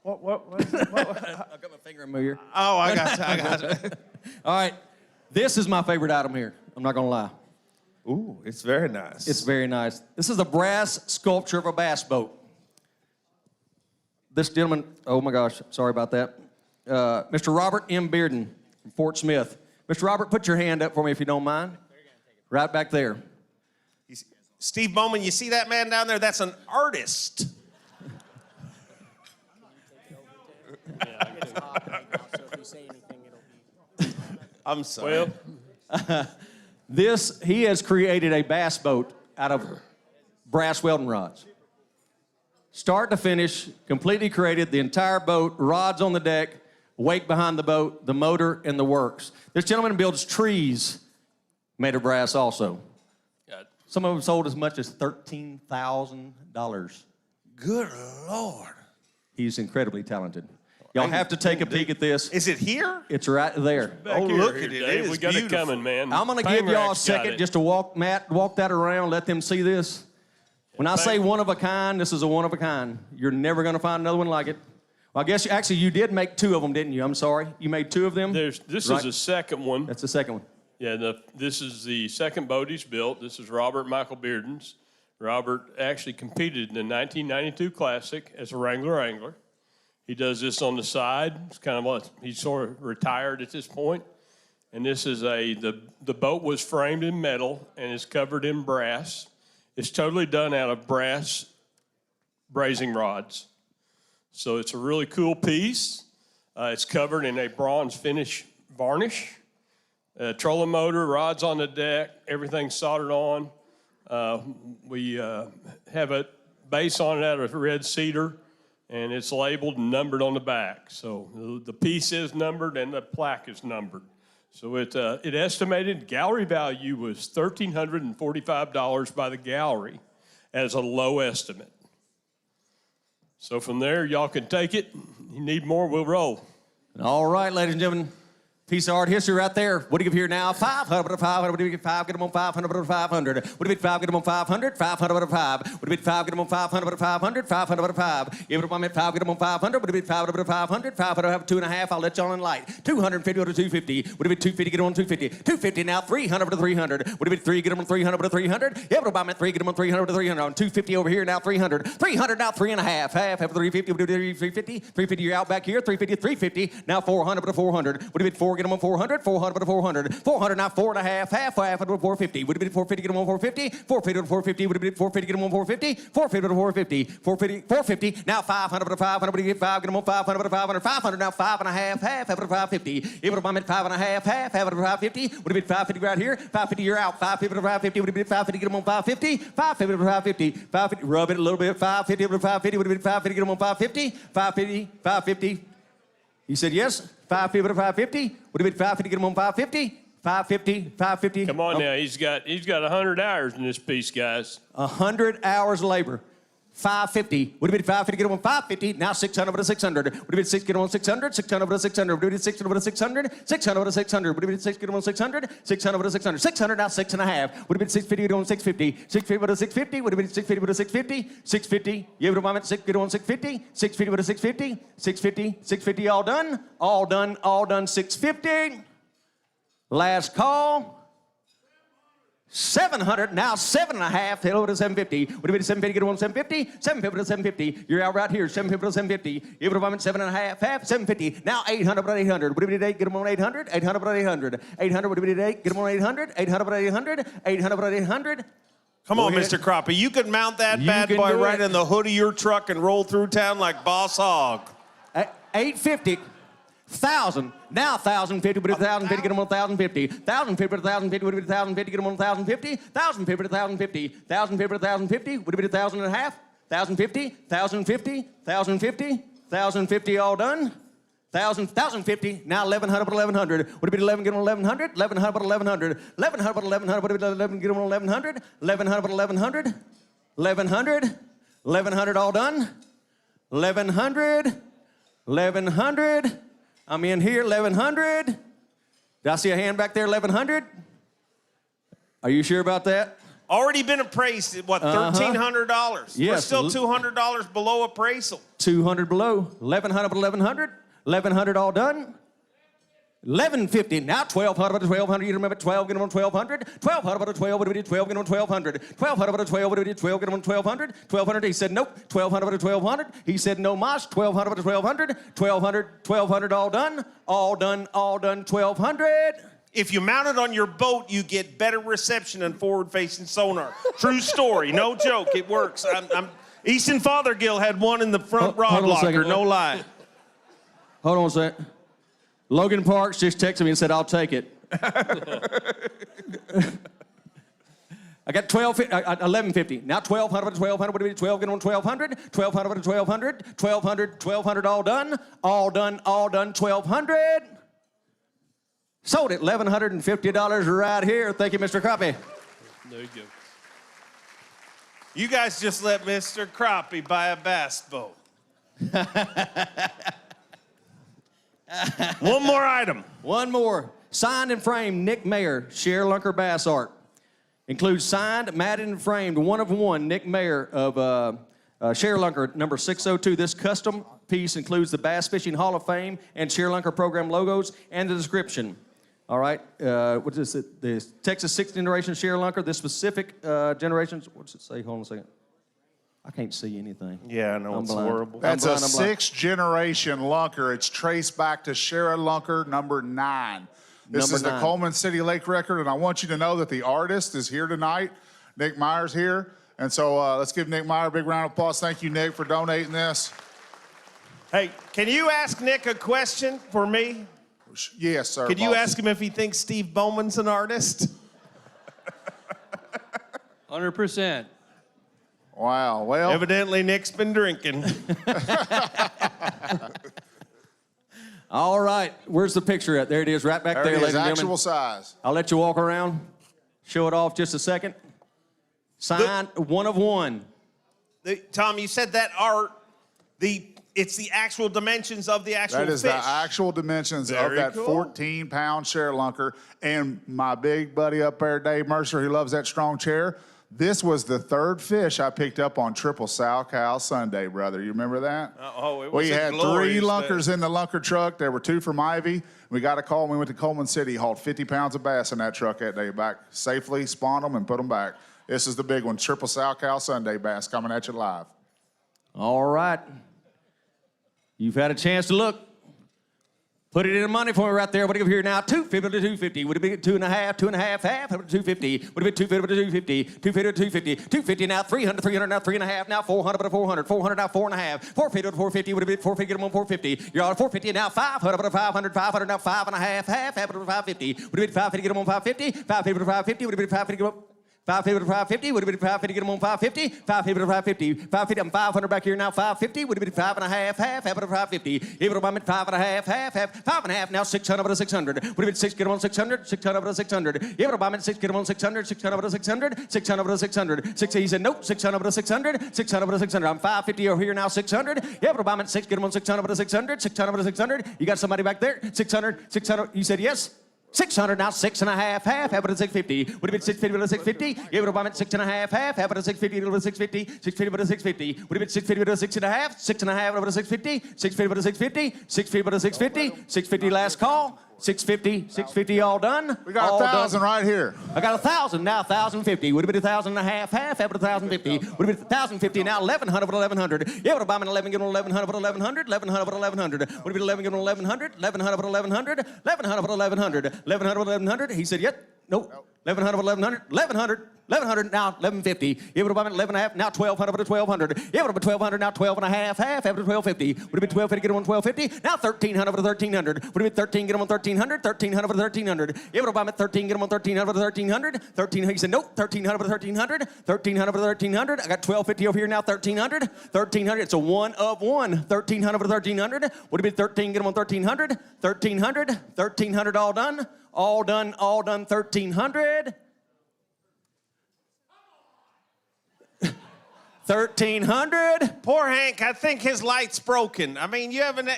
What? I've got my finger in my ear. Oh, I got you. All right. This is my favorite item here. I'm not going to lie. Ooh, it's very nice. It's very nice. This is a brass sculpture of a bass boat. This gentleman, oh my gosh, sorry about that. Mr. Robert M. Bearden from Fort Smith. Mr. Robert, put your hand up for me if you don't mind. Right back there. Steve Bowman, you see that man down there? That's an artist. I'm sorry. Well, he has created a bass boat out of brass welding rods. Start to finish, completely created the entire boat, rods on the deck, wake behind the boat, the motor, and the works. This gentleman builds trees made of brass also. Some of them sold as much as $13,000. Good Lord. He's incredibly talented. Y'all have to take a peek at this. Is it here? It's right there. Oh, look at it. It is We got beautiful. it coming, man. I'm going to give y'all a second just to walk that around, let them see this. When I say one of a kind, this is a one of a kind. You're never going to find another one like it. Well, I guess actually you did make two of them, didn't you? I'm sorry. You made two of them? This is the second one. That's the second one. Yeah, this is the second boat he's built. This is Robert Michael Bearden's. Robert actually competed in the 1992 Classic as a Wrangler angler. He does this on the side. It's kind of like he's sort of retired at this point. And this is the boat was framed in metal and is covered in brass. It's totally done out of brass brazing rods. So it's a really cool piece. It's covered in a bronze finish varnish. Trolling motor, rods on the deck, everything soldered on. We have a base on it out of red cedar, and it's labeled and numbered on the back. So the piece is numbered and the plaque is numbered. So it estimated gallery value was $1,345 by the gallery as a low estimate. So from there, y'all can take it. You need more, we'll roll. All right, ladies and gentlemen. Piece of art history right there. What do you give here now? 500, 500. What do you get? 5, get them on 500, 500. What do you get? 5, get them on 500, 500, 5. What do you get? 5, get them on 500, 500, 500, 5. Give it up, I'm at 5, get them on 500. What do you get? 500, 500, 500, have 2.5. I'll let y'all in light. 250 to 250. What do you get? 250, get them on 250. 250 now, 300 to 300. What do you get? 3, get them on 300 to 300. Give it up, I'm at 3, get them on 300 to 300. On 250 over here now, 300. 300 now, 3.5. Half of 350. What do you get? 350. 350, you're out back here. 350, 350. Now 400 to 400. What do you get? 4, get them on 400. 400 to 400. 400 now 4.5. Half of 450. Would it be 450? Get them on 450. 450 to 450. Would it be 450? Get them on 450. 450 to 450. 450. Now 500 to 500. Would you get 5? Get them on 500 to 500. 500 now 5.5. Half of 550. If I'm at 5.5. Half of 550. Would it be 550 right here? 550. You're out. 550 to 550. Would it be 550? Get them on 550. 550 to 550. 550. Rub it a little bit. 550 to 550. Would it be 550? Get them on 550. 550. 550. He said yes. 550 to 550. Would it be 550? Get him on 550. 550. 550. Come on now. He's got 100 hours in this piece, guys. 100 hours of labor. 550. Would it be 550? Get him on 550. Now 600 to 600. Would it be 6? Get him on 600. 600 to 600. Would it be 600 to 600? 600 to 600. Would it be 6? Get him on 600. 600 to 600. 600 now 6.5. Would it be 650? Get him on 650. 650 to 650. Would it be 650 to 650? 650. You have a moment. Get him on 650. 650 to 650. 650. 650. All done. All done. All done. 650. Last call. 700, now 7.5, hello to 750. Would it be 750, get him on 750? 750 to 750. You're out right here, 750 to 750. Give it a moment, 7.5, half, 750. Now 800 to 800. Would it be 8? Get him on 800? 800 to 800. 800, would it be 8? Get him on 800? 800 to 800. 800 to 800. Come on, Mr. Crappie. You could mount that bad boy right in the hood of your truck and roll through town like Boss Hog. 850. 1,000. Now 1,050. Would it be 1,050? Get them on 1,050. 1,050 to 1,050. Would it be 1,050? Get them on 1,050. 1,050 to 1,050. 1,050 to 1,050. Would it be 1,000 and a half? 1,050. 1,050. 1,050. 1,050. All done. 1,050. Now 1,100 to 1,100. Would it be 11? Get them on 1,100. 1,100 to 1,100. 1,100 to 1,100. Would it be 11? Get them on 1,100. 1,100 to 1,100. 1,100. 1,100. All done. 1,100. 1,100. I'm in here, 1,100. Did I see a hand back there, 1,100? Are you sure about that? Already been appraised at, what, $1,300? Yes. We're still $200 below appraisal. 200 below. 1,100 to 1,100. 1,100 all done. 1,150. Now 1,200 to 1,200. You remember 12, get them on 1,200. 1,200 to 12, what do we do? 12, get them on 1,200. 1,200 to 12, what do we do? 12, get them on 1,200. 1,200, he said nope. 1,200 to 1,200. He said no mas. 1,200 to 1,200. 1,200, 1,200 all done. All done, all done, 1,200. If you mount it on your boat, you get better reception than forward-facing sonar. True story, no joke, it works. Easton Fothergill had one in the front rod locker, no lie. Hold on a second. Logan Parks just texted me and said, I'll take it. I got 1150. Now 1,200 to 1,200. What do we do? 12, get on 1,200. 1,200 to 1,200. 1,200, 1,200 all done. All done, all done, 1,200. Sold it, $1,150 right here. Thank you, Mr. Crappie. There you go. You guys just let Mr. Crappie buy a bass boat. One more item. One more. Signed and framed Nick Mayer, Share Lunker Bass Art. Includes signed, matted, and framed, one of one, Nick Mayer of Share Lunker, number 602. This custom piece includes the Bass Fishing Hall of Fame and Share Lunker program logos and the description. All right. What is it? The Texas 6th generation Share Lunker. This specific generations. What does it say? Hold on a second. I can't see anything. Yeah, I know, it's blind. horrible. That's a 6th generation lunker. It's traced back to Share Lunker number 9. This is the Coleman City Lake record, and I want you to know that the artist is here tonight. Nick Meyer's here. And so let's give Nick Meyer a big round of applause. Thank you, Nick, for donating this. Hey, can you ask Nick a question for me? Yes, sir. Could you ask him if he thinks Steve Bowman's an artist? 100%. Wow, well. Evidently, Nick's been drinking. All right, where's the picture at? There it is, right back there, There it ladies is, and actual gentlemen. size. I'll let you walk around, show it off just a second. Signed, one of one. Tom, you said that art, the it's the actual dimensions of the actual That is fish. the actual dimensions Very of that cool. 14-pound share lunker. And my big buddy up there, Dave Mercer, who loves that strong chair, this was the third fish I picked up on Triple Sal Cal Sunday, brother. You remember that? Oh, it was We a had 3 glorious lunkers day. in the lunker truck. There were 2 from Ivy. We got a call and we went to Coleman City, hauled 50 pounds of bass in that truck that day, back safely, spawned them and put them back. This is the big one, Triple Sal Cal Sunday bass coming at you live. All right. You've had a chance to look. Put it in money for me right there. What do you give here now? 250 to 250. Would it be 2.5, 2.5, half? 250. Would it be 250 to 250? 250 to 250. 250 now. 300, 300 now. 3.5 now. 400 to 400. 400 now. 4.5. 450 to 450. Would it be 450? Get them on 450. You're on 450 now. 500 to 500. 500 now. 5.5. Half. Half to 550. Would it be 550? Get them on 550. 550 to 550. Would it be 550? Get them on 550 to 550, would it be 550, get them on 550, 550 to 550, 550, I'm 500 back here now, 550, would it be 5.5, half to 550, give it a moment, 5.5, half, 5.5, now 600 to 600, would it be 6, get them on 600, 600 to 600, give it a moment, 6, get them on 600, 600 to 600, 600 to 600, 6, he said, nope, 600 to 600, 600 to 600, I'm 550 over here now, 600, give it a moment, 6, get them on 600 to 600, 600 to 600, you got somebody back there, 600, 600, you said yes? 600 now, 6.5, half it to 650. Would it be 650 to 650? Give it a moment, 6.5, half it to 650 to 650. 650 to 650. Would it be 650 to 6.5? 6.5 over to 650. 650 to 650. 650 to 650. 650 last call. 650, 650 all done. We got 1,000 right here. I got 1,000 now, 1,050. Would it be 1,000 and a half, half to 1,050? Would it be 1,050 now, 1,100 to 1,100? Yeah, would a bomb 11 get on 1,100 to 1,100? 1,100 to 1,100. Would it be 11 get on 1,100? 1,100 to 1,100? 1,100 to 1,100. 1,100 to 1,100. He said, yep. Nope. 1,100 to 1,100. 1,100. 1,100 now, 1,150. Yeah, would a bomb 11.5 now, 1,200 to 1,200. Yeah, would it be 1,200 now, 12.5, half to 1,250. Would it be 1,250 get on 1,250? Now 1,300 to 1,300. Would it be 13 get on 1,300? 1,300 to 1,300. Yeah, would a bomb 13 get on 1,300 to 1,300? 1,300. He said nope. 1,300 to 1,300. 1,300 to 1,300. I got 1,250 over here now. 1,300. 1,300. It's a 1 of 1. 1,300 to 1,300. Would it be 13 get on 1,300? 1,300. 1,300 all done. All done. All done. 1,300. 1,300. Poor Hank, I think his light's broken. I mean, you haven't,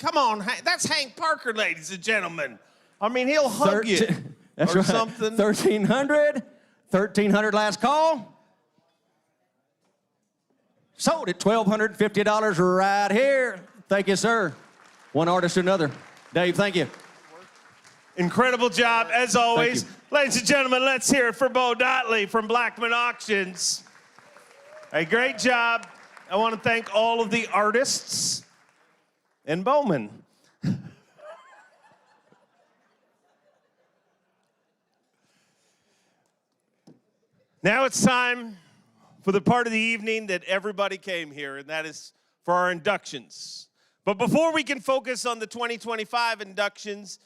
come on, that's Hank Parker, ladies and gentlemen. I mean, he'll hug you That's or right. something. 1,300. 1,300 last call. Sold it, $1,250 right here. Thank you, sir. One artist to another. Dave, thank you. Incredible job, as always. Thank Ladies and gentlemen, let's hear it for Bo Dotley from Blackman Auctions. A great job. I want to thank all of the artists and Bowman. Now it's time for the part of the evening that everybody came here, and that is for our inductions. But before we can focus on the 2025 inductions,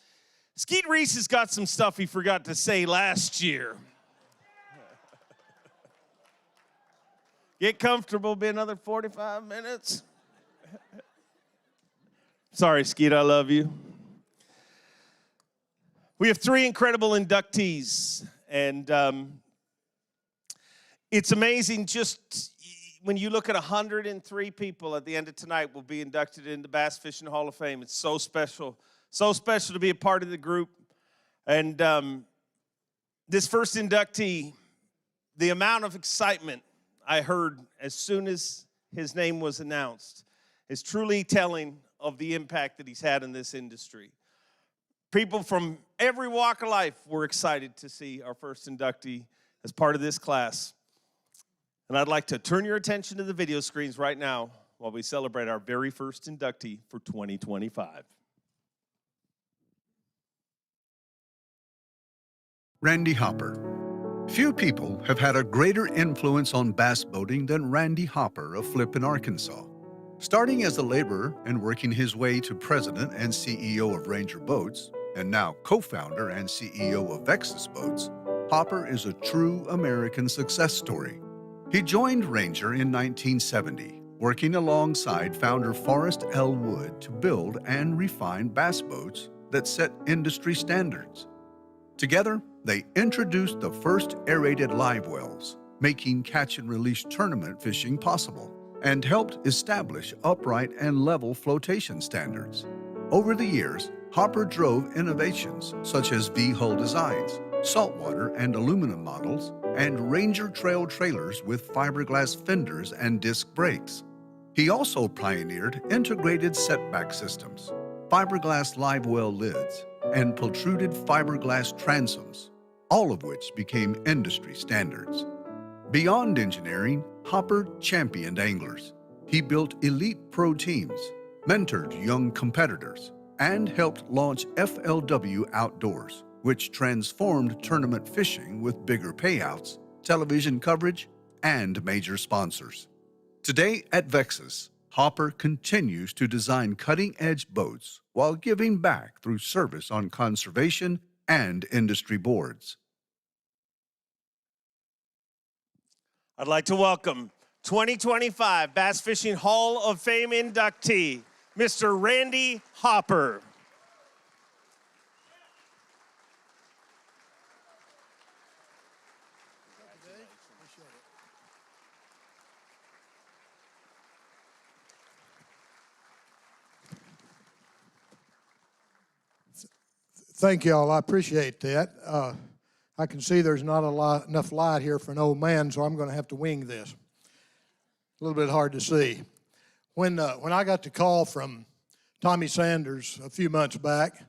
Skeet Reese has got some stuff he forgot to say last year. Get comfortable, be another 45 minutes. Sorry, Skeet, I love you. We have 3 incredible inductees, and it's amazing just when you look at 103 people at the end of tonight will be inducted into Bass Fishing Hall of Fame. It's so special to be a part of the group. And this first inductee, the amount of excitement I heard as soon as his name was announced is truly telling of the impact that he's had in this industry. People from every walk of life were excited to see our first inductee as part of this class. And I'd like to turn your attention to the video screens right now while we celebrate our very first inductee for 2025. Randy Hopper. Few people have had a greater influence on bass boating than Randy Hopper of Flippin, Arkansas. Starting as a laborer and working his way to president and CEO of Ranger Boats, and now co-founder and CEO of Vexus Boats, Hopper is a true American success story. He joined Ranger in 1970, working alongside founder Forrest L. Wood to build and refine bass boats that set industry standards. Together, they introduced the first aerated live wells, making catch-and-release tournament fishing possible, and helped establish upright and level flotation standards. Over the years, Hopper drove innovations such as V-hull designs, saltwater and aluminum models, and Ranger Trail trailers with fiberglass fenders and disc brakes. He also pioneered integrated setback systems, fiberglass live well lids, and protruded fiberglass transoms, all of which became industry standards. Beyond engineering, Hopper championed anglers. He built elite pro teams, mentored young competitors, and helped launch FLW Outdoors, which transformed tournament fishing with bigger payouts, television coverage, and major sponsors. Today at Vexus, Hopper continues to design cutting-edge boats while giving back through service on conservation and industry boards. I'd like to welcome 2025 Bass Fishing Hall of Fame inductee, Mr. Randy Hopper. Thank y'all. I appreciate that. I can see there's not enough light here for an old man, so I'm going to have to wing this. A little bit hard to see. When I got the call from Tommy Sanders a few months back,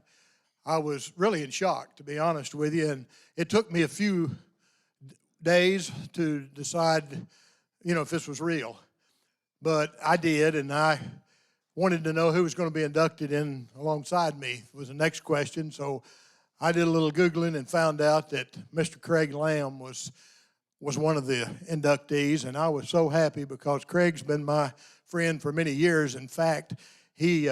I was really in shock, to be honest with you, and it took me a few days to decide, if this was real. But I did, and I wanted to know who was going to be inducted in alongside me was the next question. So I did a little Googling and found out that Mr. Craig Lamb was one of the inductees, and I was so happy because Craig's been my friend for many years. In fact, he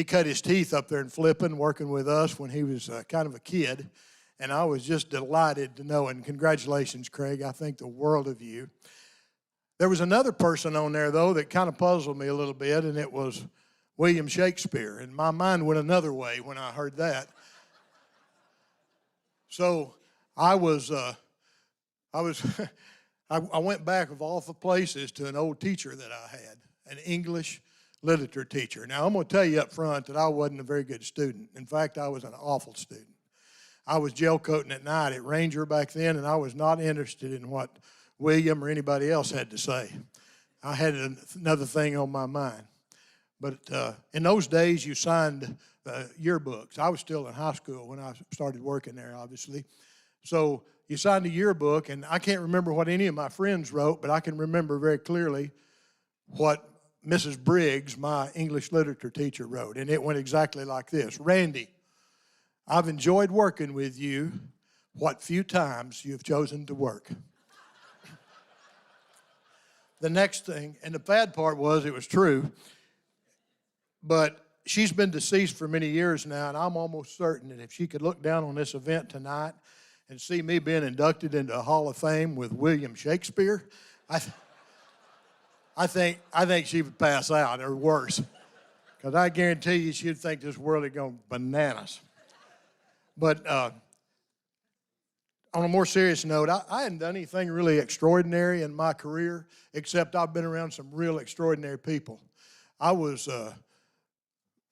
cut his teeth up there in flipping, working with us when he was kind of a kid, and I was just delighted to know, and congratulations, Craig. I think the world of you. There was another person on there, though, that kind of puzzled me a little bit, and it was William Shakespeare, and my mind went another way when I heard that. So I went back of all the places to an old teacher that I had, an English literature teacher. Now, I'm going to tell you up front that I wasn't a very good student. In fact, I was an awful student. I was jail coating at night at Ranger back then, and I was not interested in what William or anybody else had to say. I had another thing on my mind. But in those days, you signed yearbooks. I was still in high school when I started working there, obviously. So you signed a yearbook, and I can't remember what any of my friends wrote, but I can remember very clearly what Mrs. Briggs, my English literature teacher, wrote. And it went exactly like this. Randy, I've enjoyed working with you what few times you've chosen to work. The next thing, and the bad part was it was true, but she's been deceased for many years now, and I'm almost certain that if she could look down on this event tonight and see me being inducted into a Hall of Fame with William Shakespeare, I think she would pass out or worse, because I guarantee you she'd think this world is going bananas. But on a more serious note, I hadn't done anything really extraordinary in my career, except I've been around some real extraordinary people. I was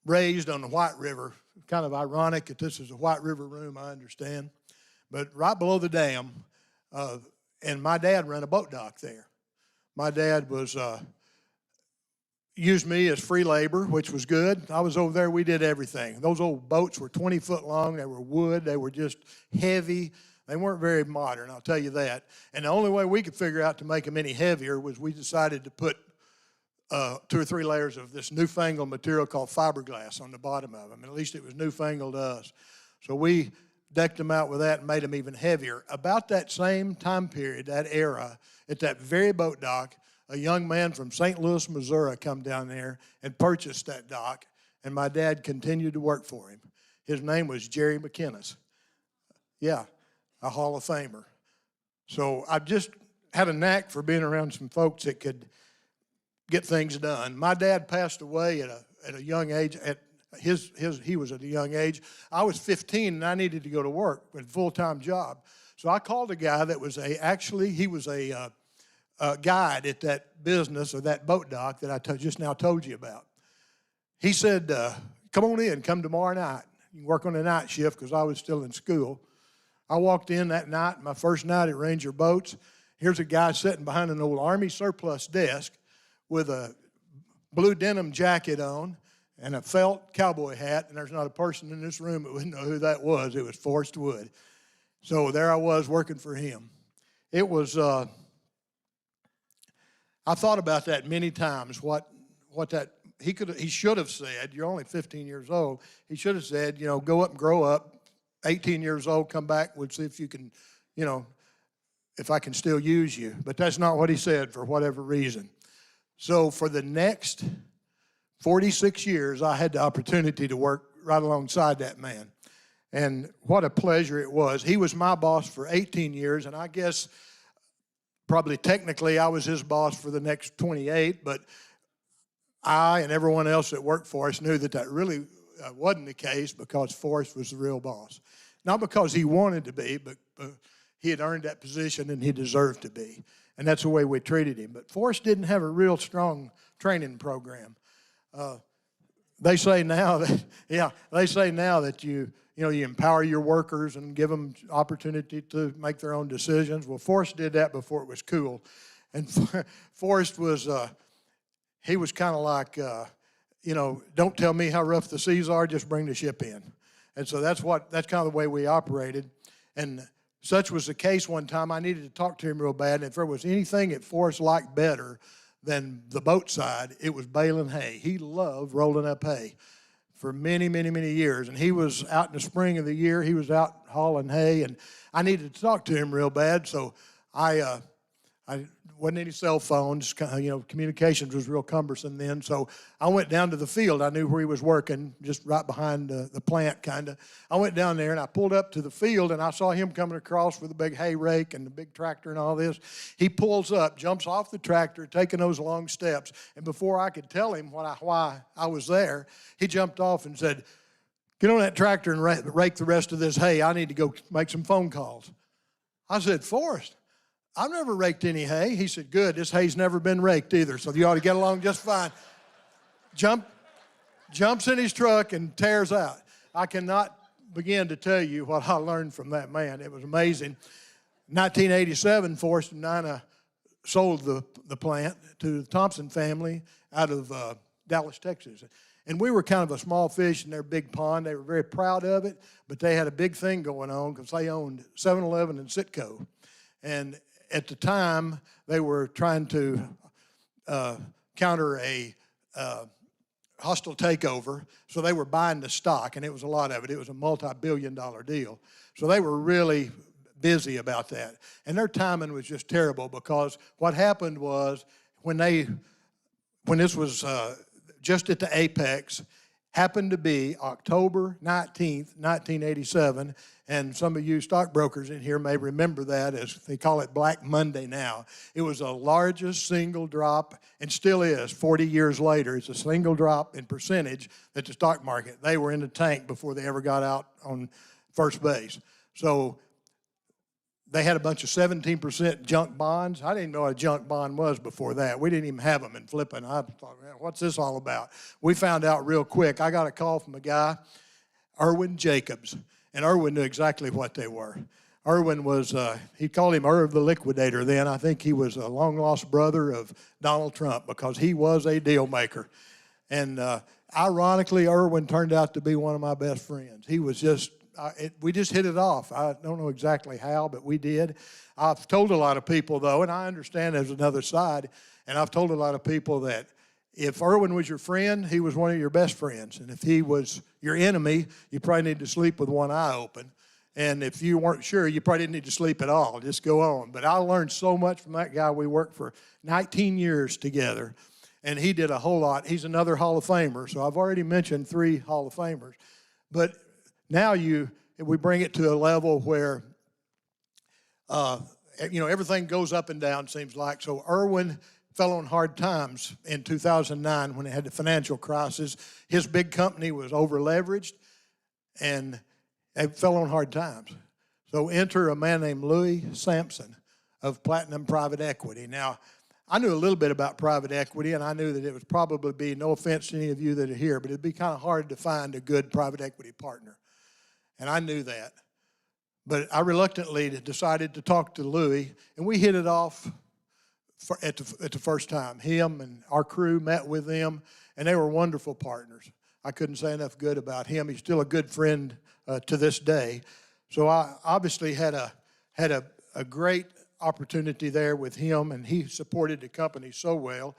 raised on the White River. Kind of ironic that this is the White River Room, I understand. But right below the dam, and my dad ran a boat dock there. My dad used me as free labor, which was good. I was over there, we did everything. Those old boats were 20 foot long, they were wood, they were just heavy. They weren't very modern, I'll tell you that. And the only way we could figure out to make them any heavier was we decided to put 2 or 3 layers of this newfangled material called fiberglass on the bottom of them. At least it was newfangled to us. So we decked them out with that and made them even heavier. About that same time period, that era, at that very boat dock, a young man from St. Louis, Missouri come down there and purchased that dock, and my dad continued to work for him. His name was Jerry McInnes. Yeah, a Hall of Famer. So I just had a knack for being around some folks that could get things done. My dad passed away at a young age. He was at a young age. I was 15 and I needed to go to work with a full-time job. So I called a guy that was he was a guide at that business or that boat dock that I just now told you about. He said, come on in, come tomorrow night. You can work on the night shift because I was still in school. I walked in that night, my first night at Ranger Boats. Here's a guy sitting behind an old Army surplus desk with a blue denim jacket on and a felt cowboy hat, and there's not a person in this room that wouldn't know who that was. It was Forrest Wood. So there I was working for him. It was, I thought about that many times, what that, he should have said, you're only 15 years old, he should have said, you know, go up and grow up, 18 years old, come back, we'll see if you can, you know, if I can still use you. But that's not what he said for whatever reason. So for the next 46 years, I had the opportunity to work right alongside that man. And what a pleasure it was. He was my boss for 18 years, and I guess probably technically I was his boss for the next 28, but I and everyone else that worked for us knew that that really wasn't the case because Forrest was the real boss. Not because he wanted to be, but he had earned that position and he deserved to be. And that's the way we treated him. But Forrest didn't have a real strong training program. They say now that, you empower your workers and give them opportunity to make their own decisions. Well, Forrest did that before it was cool. And Forrest was, he was kind of like, don't tell me how rough the seas are, just bring the ship in. And so that's kind of the way we operated. And such was the case one time, I needed to talk to him real bad, and if there was anything that Forrest liked better than the boat side, it was baling hay. He loved rolling up hay for many, many, many years. And he was out in the spring of the year, he was out hauling hay, and I needed to talk to him real bad, so I wasn't any cell phones, communications was real cumbersome then, so I went down to the field. I knew where he was working, just right behind the plant, kind of. I went down there, and I pulled up to the field, and I saw him coming across with a big hay rake and the big tractor and all this. He pulls up, jumps off the tractor, taking those long steps, and before I could tell him why I was there, he jumped off and said, get on that tractor and rake the rest of this hay. I need to go make some phone calls. I said, Forrest, I've never raked any hay. He said, good, this hay's never been raked either, so you ought to get along just fine. Jumps in his truck and tears out. I cannot begin to tell you what I learned from that man. It was amazing. 1987, Forrest and Nina sold the plant to the Thompson family out of Dallas, Texas. And we were kind of a small fish in their big pond. They were very proud of it, but they had a big thing going on because they owned 7-Eleven and Citco. And at the time, they were trying to counter a hostile takeover, so they were buying the stock, and it was a lot of it. It was a multi-billion-dollar deal. So they were really busy about that. And their timing was just terrible because what happened was when this was just at the apex, happened to be October 19th, 1987, and some of you stockbrokers in here may remember that as they call it Black Monday now. It was the largest single drop, and still is 40 years later. It's a single drop in percentage that the stock market. They were in the tank before they ever got out on first base. So they had a bunch of 17% junk bonds. I didn't know what a junk bond was before that. We didn't even have them in flipping. I thought, man, what's this all about? We found out real quick. I got a call from a guy, Irwin Jacobs, and Irwin knew exactly what they were. Irwin was, he called him Irv the Liquidator then. I think he was a long-lost brother of Donald Trump because he was a deal maker. And ironically, Irwin turned out to be one of my best friends. He was just, we just hit it off. I don't know exactly how, but we did. I've told a lot of people, though, and I understand there's another side, and I've told a lot of people that if Irwin was your friend, he was one of your best friends. And if he was your enemy, you probably need to sleep with one eye open. And if you weren't sure, you probably didn't need to sleep at all. Just go on. But I learned so much from that guy. We worked for 19 years together, and he did a whole lot. He's another Hall of Famer, so I've already mentioned 3 Hall of Famers. But now we bring it to a level where, everything goes up and down, seems like. So Irwin fell on hard times in 2009 when they had the financial crisis. His big company was over-leveraged, and it fell on hard times. So enter a man named Louis Sampson, of Platinum Private Equity. Now, I knew a little bit about private equity, and I knew that it would probably be, no offense to any of you that are here, but it'd be kind of hard to find a good private equity partner. And I knew that. But I reluctantly decided to talk to Louis, and we hit it off at the first time. Him and our crew met with them, and they were wonderful partners. I couldn't say enough good about him. He's still a good friend to this day. So I obviously had a great opportunity there with him, and he supported the company so well.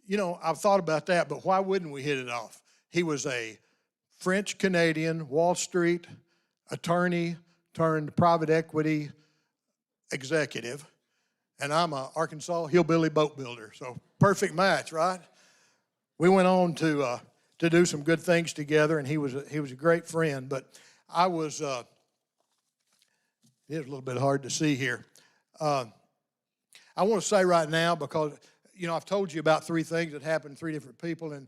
You know, I've thought about that, but why wouldn't we hit it off? He was a French-Canadian Wall Street attorney turned private equity executive, and I'm a Arkansas hillbilly boat builder, so perfect match, right? We went on to do some good things together, and he was a great friend, but I was, it was a little bit hard to see here. I want to say right now, because, you know, I've told you about three things that happened to three different people, and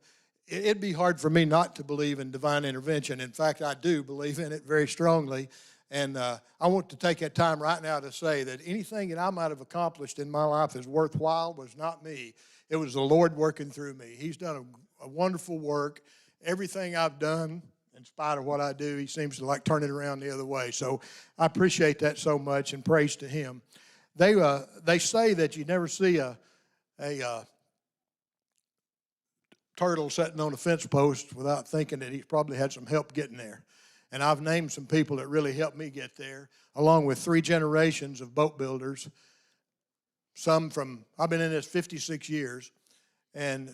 it'd be hard for me not to believe in divine intervention. In fact, I do believe in it very strongly. And I want to take that time right now to say that anything that I might have accomplished in my life that's worthwhile was not me. It was the Lord working through me. He's done a wonderful work. Everything I've done, in spite of what I do, he seems to like turn it around the other way. So I appreciate that so much, and praise to him. They say that you never see a turtle sitting on a fence post without thinking that he's probably had some help getting there. And I've named some people that really helped me get there, along with 3 generations of boat builders. I've been in this 56 years, and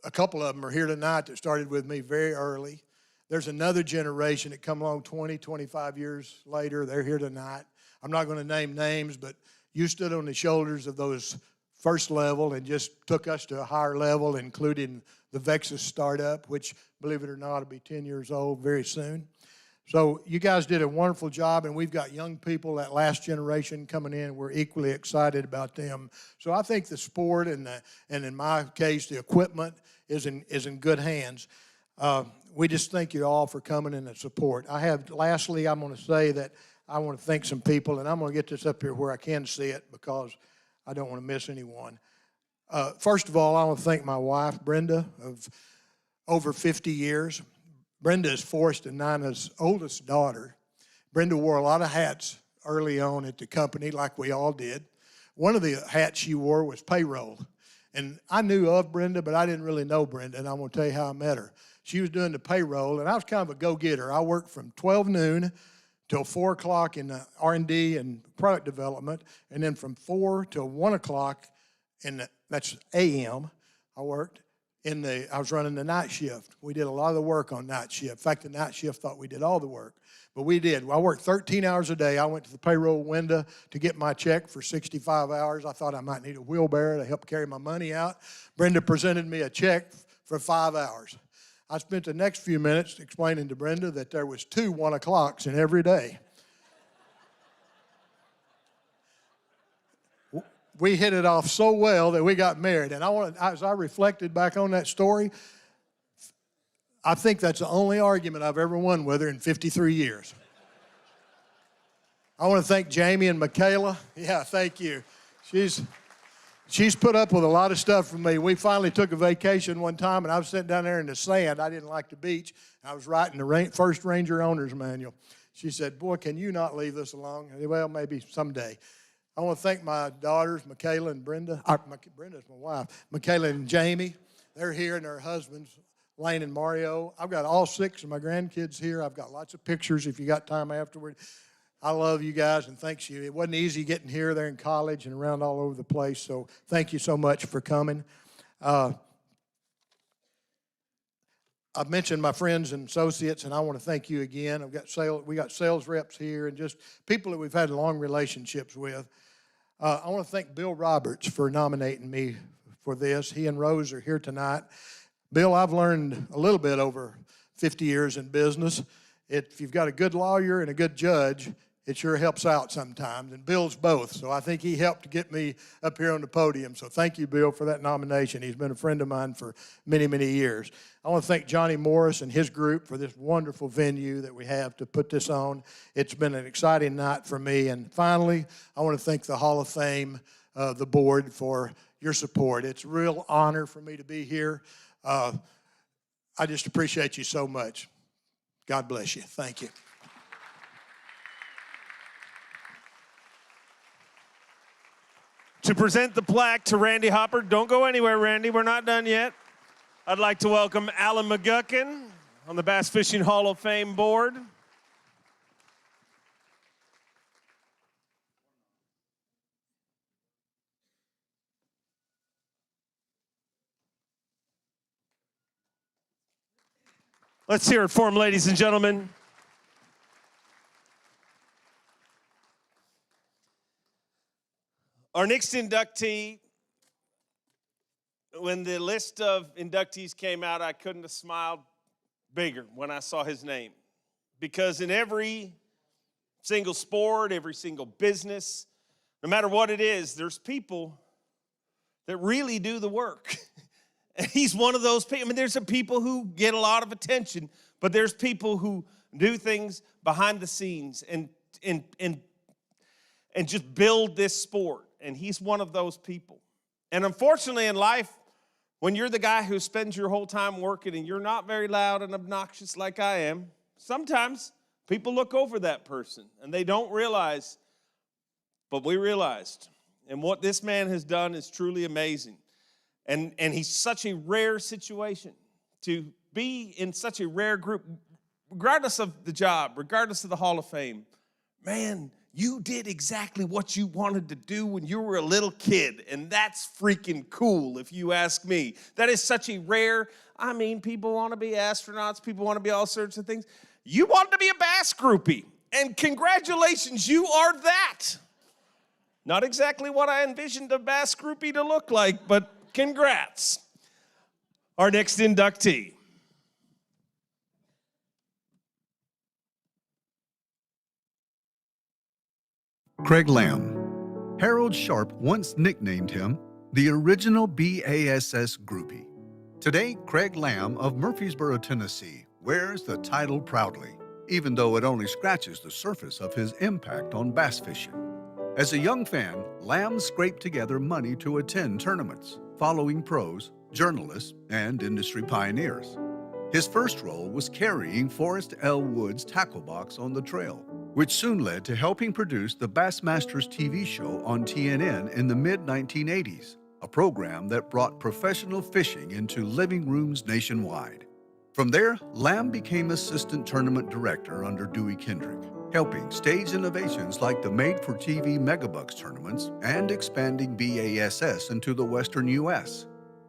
a couple of them are here tonight that started with me very early. There's another generation that come along 20, 25 years later. They're here tonight. I'm not going to name names, but you stood on the shoulders of those first level and just took us to a higher level, including the Vexus startup, which, believe it or not, will be 10 years old very soon. So you guys did a wonderful job, and we've got young people, that last generation coming in. We're equally excited about them. So I think the sport and in my case, the equipment is in good hands. We just thank you all for coming and the support. Lastly, I'm going to say that I want to thank some people, and I'm going to get this up here where I can see it because I don't want to miss anyone. First of all, I want to thank my wife, Brenda, of over 50 years. Brenda is Forrest and Nina's oldest daughter. Brenda wore a lot of hats early on at the company, like we all did. One of the hats she wore was payroll. And I knew of Brenda, but I didn't really know Brenda, and I'm going to tell you how I met her. She was doing the payroll, and I was kind of a go-getter. I worked from 12 noon till 4 o'clock in the R&D and product development, and then from 4 till 1 o'clock, that's a.m., I worked. I was running the night shift. We did a lot of the work on night shift. In fact, the night shift thought we did all the work, but we did. I worked 13 hours a day. I went to the payroll window to get my check for 65 hours. I thought I might need a wheelbarrow to help carry my money out. Brenda presented me a check for 5 hours. I spent the next few minutes explaining to Brenda that there was 2 1 o'clocks in every day. We hit it off so well that we got married. And as I reflected back on that story, I think that's the only argument I've ever won with her in 53 years. I want to thank Jamie and Michaela. Yeah, thank you. She's put up with a lot of stuff from me. We finally took a vacation one time, and I was sitting down there in the sand. I didn't like the beach. I was writing the first Ranger Owner's Manual. She said, "Boy, can you not leave this alone?" Well, maybe someday. I want to thank my daughters, Michaela and Brenda. Brenda's my wife. Michaela and Jamie. They're here, and their husbands, Lane and Mario. I've got all 6 of my grandkids here. I've got lots of pictures if you got time afterward. I love you guys, and thanks you. It wasn't easy getting here. They're in college and around all over the place, so thank you so much for coming. I've mentioned my friends and associates, and I want to thank you again. We got sales reps here and just people that we've had long relationships with. I want to thank Bill Roberts for nominating me for this. He and Rose are here tonight. Bill, I've learned a little bit over 50 years in business. If you've got a good lawyer and a good judge, it sure helps out sometimes, and Bill's both. So I think he helped get me up here on the podium. So thank you, Bill, for that nomination. He's been a friend of mine for many, many years. I want to thank Johnny Morris and his group for this wonderful venue that we have to put this on. It's been an exciting night for me. And finally, I want to thank the Hall of Fame, the board, for your support. It's a real honor for me to be here. I just appreciate you so much. God bless you. Thank you. To present the plaque to Randy Hopper, don't go anywhere, Randy, we're not done yet. I'd like to welcome Alan McGuckin on the Bass Fishing Hall of Fame board. Let's hear it for him, ladies and gentlemen. Our next inductee, when the list of inductees came out, I couldn't have smiled bigger when I saw his name. Because in every single sport, every single business, no matter what it is, there's people that really do the work. And he's one of those people. I mean, there's some people who get a lot of attention, but there's people who do things behind the scenes and just build this sport. And he's one of those people. And unfortunately in life, when you're the guy who spends your whole time working and you're not very loud and obnoxious like I am, sometimes people look over that person and they don't realize, but we realized. And what this man has done is truly amazing. And he's such a rare situation to be in such a rare group, regardless of the job, regardless of the Hall of Fame. Man, you did exactly what you wanted to do when you were a little kid, and that's freaking cool if you ask me. That is such a rare, I mean, people want to be astronauts, people want to be all sorts of things. You wanted to be a bass groupie, and congratulations, you are that. Not exactly what I envisioned a bass groupie to look like, but congrats. Our next inductee. Craig Lamb. Harold Sharp once nicknamed him the original BASS groupie. Today, Craig Lamb of Murfreesboro, Tennessee, wears the title proudly, even though it only scratches the surface of his impact on bass fishing. As a young fan, Lamb scraped together money to attend tournaments, following pros, journalists, and industry pioneers. His first role was carrying Forrest L. Wood's tackle box on the trail, which soon led to helping produce the Bassmasters TV show on TNN in the mid-1980s, a program that brought professional fishing into living rooms nationwide. From there, Lamb became assistant tournament director under Dewey Kendrick, helping stage innovations like the made-for-TV Megabucks tournaments and expanding BASS into the Western U.S.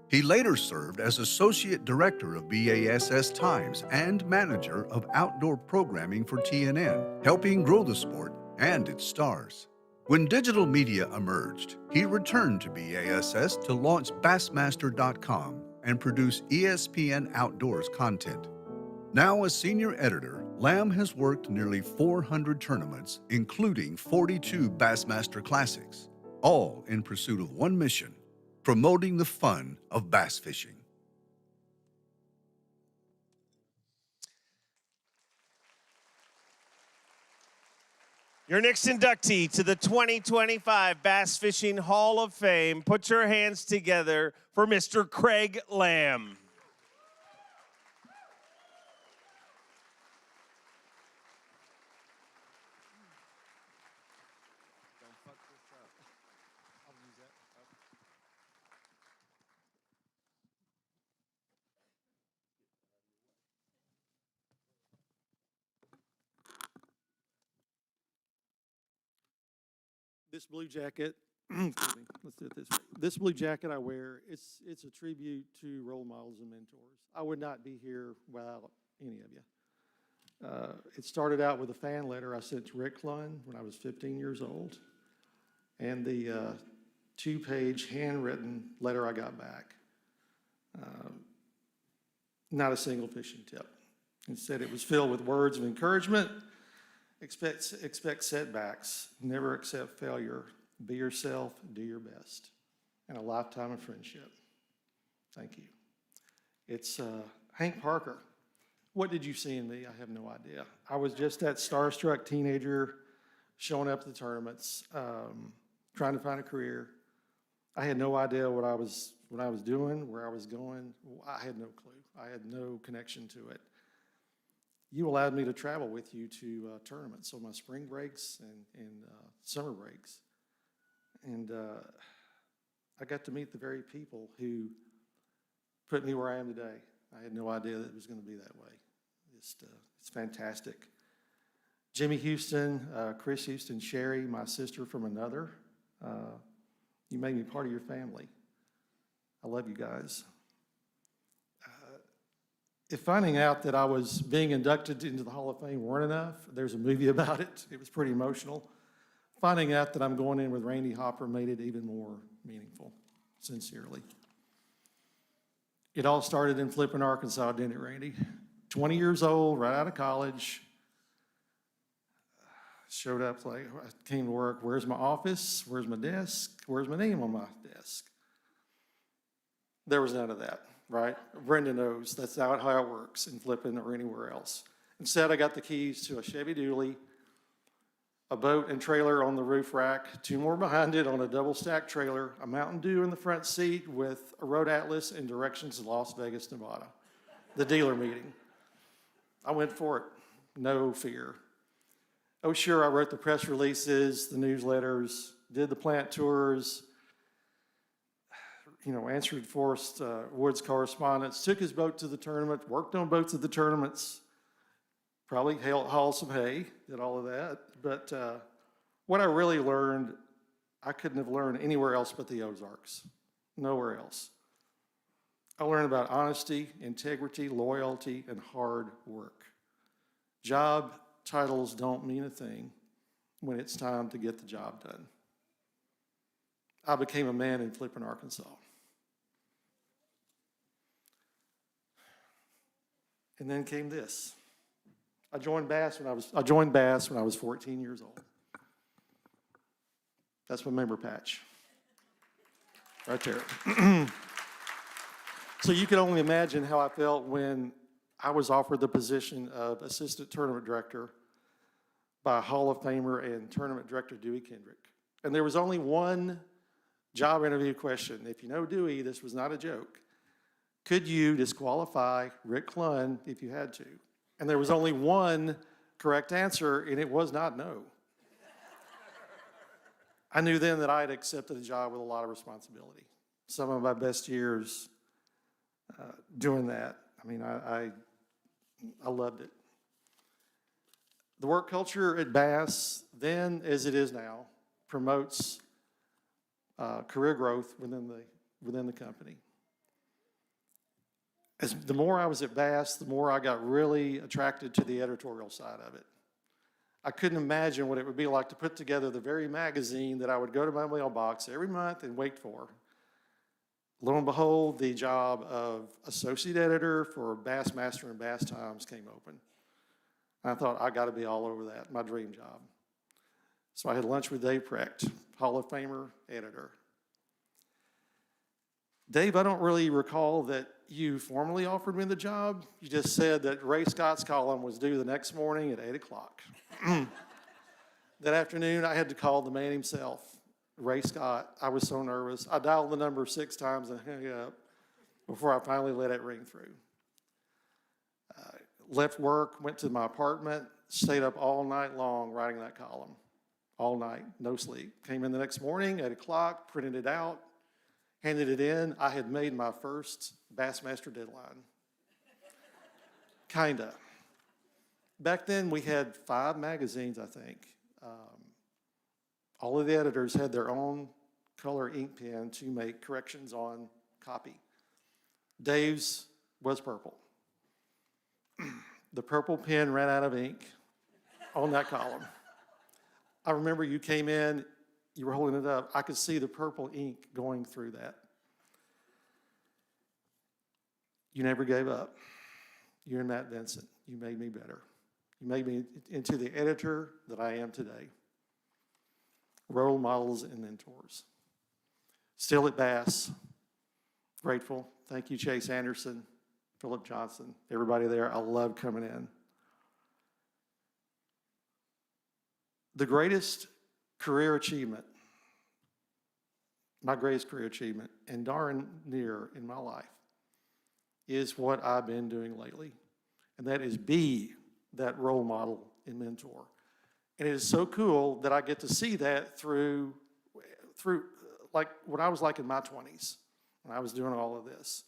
He later served as Associate Director of BASS Times and Manager of Outdoor Programming for TNN, helping grow the sport and its stars. When digital media emerged, he returned to BASS to launch Bassmaster.com and produce ESPN Outdoors content. Now a senior editor, Lamb has worked nearly 400 tournaments, including 42 Bassmaster Classics, all in pursuit of one mission: promoting the fun of bass fishing. Your next inductee to the 2025 Bass Fishing Hall of Fame. Put your hands together for Mr. Craig Lamb. This blue jacket, excuse me, let's do it this way. This blue jacket I wear, it's a tribute to role models and mentors. I would not be here without any of you. It started out with a fan letter I sent to Rick Clunn when I was 15 years old, and the two-page handwritten letter I got back. Not a single fishing tip. Instead, it was filled with words of encouragement Expect setbacks. Never accept failure. Be yourself. Do your best. And a lifetime of friendship. Thank you. It's Hank Parker. What did you see in me? I have no idea. I was just that starstruck teenager showing up at the tournaments, trying to find a career. I had no idea what I was doing, where I was going. I had no clue. I had no connection to it. You allowed me to travel with you to tournaments on my spring breaks and summer breaks. And I got to meet the very people who put me where I am today. I had no idea that it was going to be that way. It's fantastic. Jimmy Houston, Chris Houston, Sherry, my sister from another. You made me part of your family. I love you guys. If finding out that I was being inducted into the Hall of Fame weren't enough, there's a movie about it. It was pretty emotional. Finding out that I'm going in with Randy Hopper made it even more meaningful, sincerely. It all started in Flippin, Arkansas, didn't it, Randy? 20 years old, right out of college. Showed up, like, I came to work, where's my office? Where's my desk? Where's my name on my desk? There was none of that, right? Brenda knows that's not how it works in Flippin or anywhere else. Instead, I got the keys to a Chevy Dually, a boat and trailer on the roof rack, 2 more behind it on a double stack trailer, a Mountain Dew in the front seat with a road atlas and directions to Las Vegas, Nevada, the dealer meeting. I went for it, no fear. Oh, sure, I wrote the press releases, the newsletters, did the plant tours, answered Forrest Wood's correspondence, took his boat to the tournament, worked on boats at the tournaments, probably hauled some hay, did all of that. But what I really learned, I couldn't have learned anywhere else but the Ozarks, nowhere else. I learned about honesty, integrity, loyalty, and hard work. Job titles don't mean a thing when it's time to get the job done. I became a man in Flippin, Arkansas. And then came this. I joined Bass when I was 14 years old. That's my member patch. Right there. So you can only imagine how I felt when I was offered the position of assistant tournament director by Hall of Famer and tournament director Dewey Kendrick. And there was only one job interview question. If you know Dewey, this was not a joke. Could you disqualify Rick Clunn if you had to? And there was only one correct answer, and it was not no. I knew then that I had accepted a job with a lot of responsibility. Some of my best years doing that. I mean, I loved it. The work culture at Bass, then as it is now, promotes career growth within the company. The more I was at Bass, the more I got really attracted to the editorial side of it. I couldn't imagine what it would be like to put together the very magazine that I would go to my mailbox every month and wait for. Lo and behold, the job of associate editor for Bassmaster and Bass Times came open. And I thought, I got to be all over that, my dream job. So I had lunch with Dave Precht, Hall of Famer, editor. Dave, I don't really recall that you formally offered me the job. You just said that Ray Scott's column was due the next morning at 8 o'clock. That afternoon, I had to call the man himself, Ray Scott. I was so nervous. I dialed the number 6 times and hung up before I finally let it ring through. Left work, went to my apartment, stayed up all night long writing that column. All night, no sleep. Came in the next morning, 8 o'clock, printed it out, handed it in. I had made my first Bassmaster deadline. Kinda. Back then, we had 5 magazines, I think. All of the editors had their own color ink pen to make corrections on copy. Dave's was purple. The purple pen ran out of ink on that column. I remember you came in, you were holding it up. I could see the purple ink going through that. You never gave up. You and Matt Vincent, you made me better. You made me into the editor that I am today. Role models and mentors. Still at Bass. Grateful. Thank you, Chase Anderson, Philip Johnson, everybody there. I love coming in. The greatest career achievement, my greatest career achievement, and darn near in my life, is what I've been doing lately. And that is be that role model and mentor. And it is so cool that I get to see that through like what I was like in my 20s when I was doing all of this.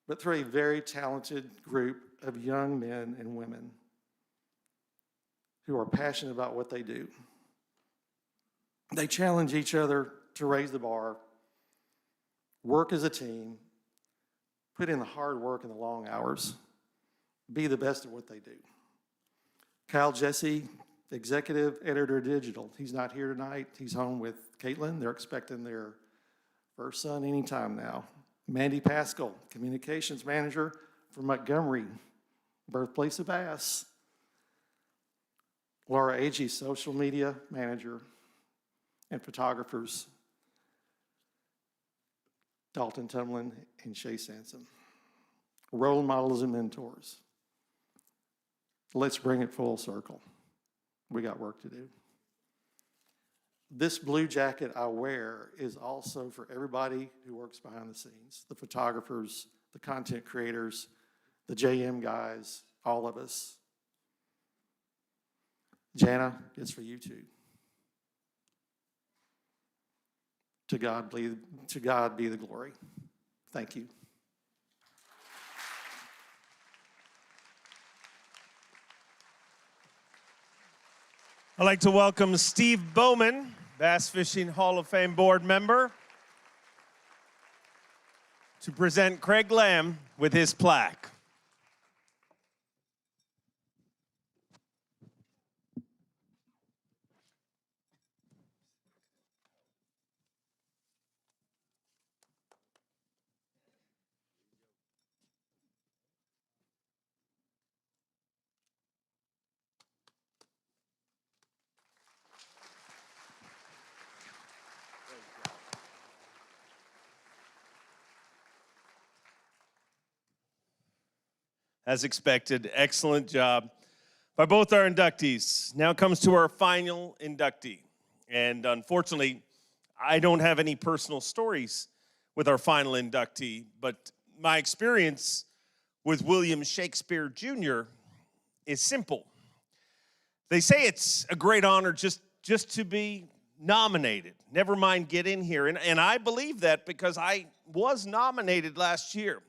But through a very talented group of young men and women who are passionate about what they do. They challenge each other to raise the bar, work as a team, put in the hard work and the long hours, be the best at what they do. Kyle Jesse, executive editor digital. He's not here tonight. He's home with Caitlin. They're expecting their first son anytime now. Mandy Pascal, communications manager for Montgomery, birthplace of Bass. Laura Agee, social media manager and photographers. Dalton Tumlin and Shay Sansom. Role models and mentors. Let's bring it full circle. We got work to do. This blue jacket I wear is also for everybody who works behind the scenes, the photographers, the content creators, the JM guys, all of us. Jana, it's for you too. To God be the glory. Thank you. I'd like to welcome Steve Bowman, Bass Fishing Hall of Fame board member, to present Craig Lamb with his plaque. As expected, excellent job by both our inductees. Now comes to our final inductee. And unfortunately, I don't have any personal stories with our final inductee, but my experience with William Shakespeare Jr. is simple. They say it's a great honor just to be nominated, never mind get in here. And I believe that because I was nominated last year.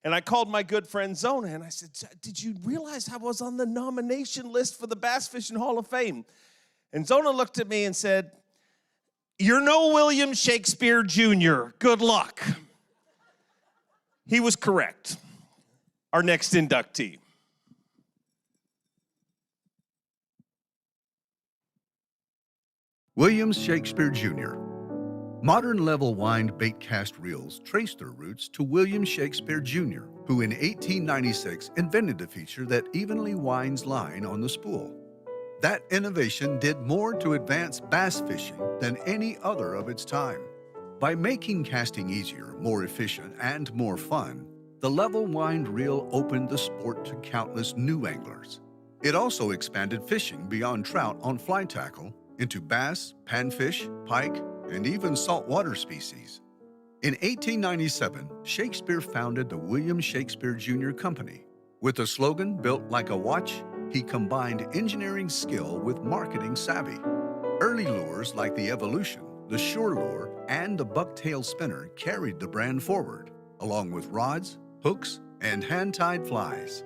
And I called my good friend Zona and I said, did you realize I was on the nomination list for the Bass Fishing Hall of Fame? And Zona looked at me and said, you're no William Shakespeare Jr. Good luck. He was correct. Our next inductee. William Shakespeare Jr. Modern level wind bait cast reels trace their roots to William Shakespeare Jr., who in 1896 invented a feature that evenly winds line on the spool. That innovation did more to advance bass fishing than any other of its time. By making casting easier, more efficient, and more fun, the level wind reel opened the sport to countless new anglers. It also expanded fishing beyond trout on fly tackle into bass, panfish, pike, and even saltwater species. In 1897, Shakespeare founded the William Shakespeare Jr. Company. With a slogan built like a watch, he combined engineering skill with marketing savvy. Early lures like the Evolution, the Shore Lure, and the Bucktail Spinner carried the brand forward, along with rods, hooks, and hand-tied flies.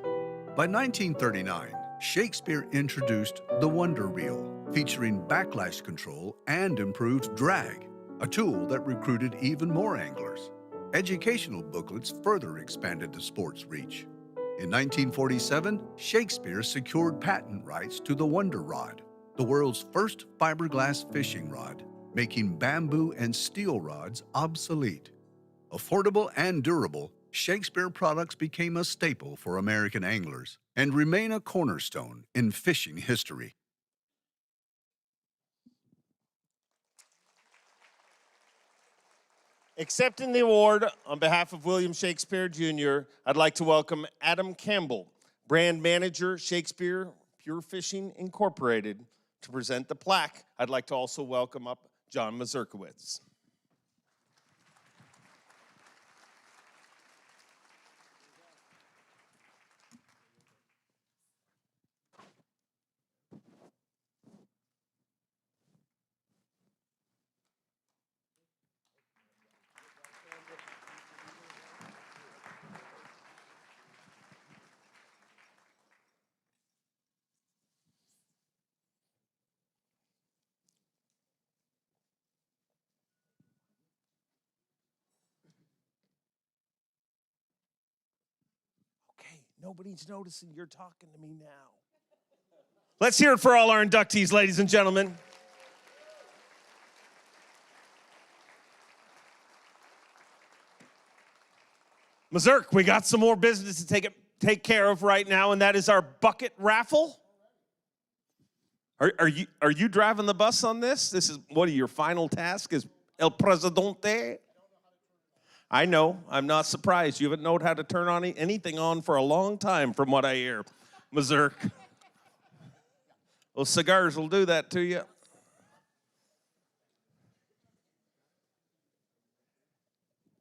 By 1939, Shakespeare introduced the Wonder Reel, featuring backlash control and improved drag, a tool that recruited even more anglers. Educational booklets further expanded the sport's reach. In 1947, Shakespeare secured patent rights to the Wonder Rod, the world's first fiberglass fishing rod, making bamboo and steel rods obsolete. Affordable and durable, Shakespeare products became a staple for American anglers and remain a cornerstone in fishing history. Accepting the award on behalf of William Shakespeare Jr., I'd like to welcome Adam Campbell, Brand Manager, Shakespeare Pure Fishing Incorporated, to present the plaque. I'd like to also welcome up John Mazurkowitz. Okay, nobody's noticing you're talking to me now. Let's hear it for all our inductees, ladies and gentlemen. Mazurk, we got some more business to take care of right now, and that is our bucket raffle. Are you driving the bus on this? This is what are your final task as El Presidente? I know. I'm not surprised. You haven't known how to turn on anything on for a long time, from what I hear, Mazurk. Well, cigars will do that to you.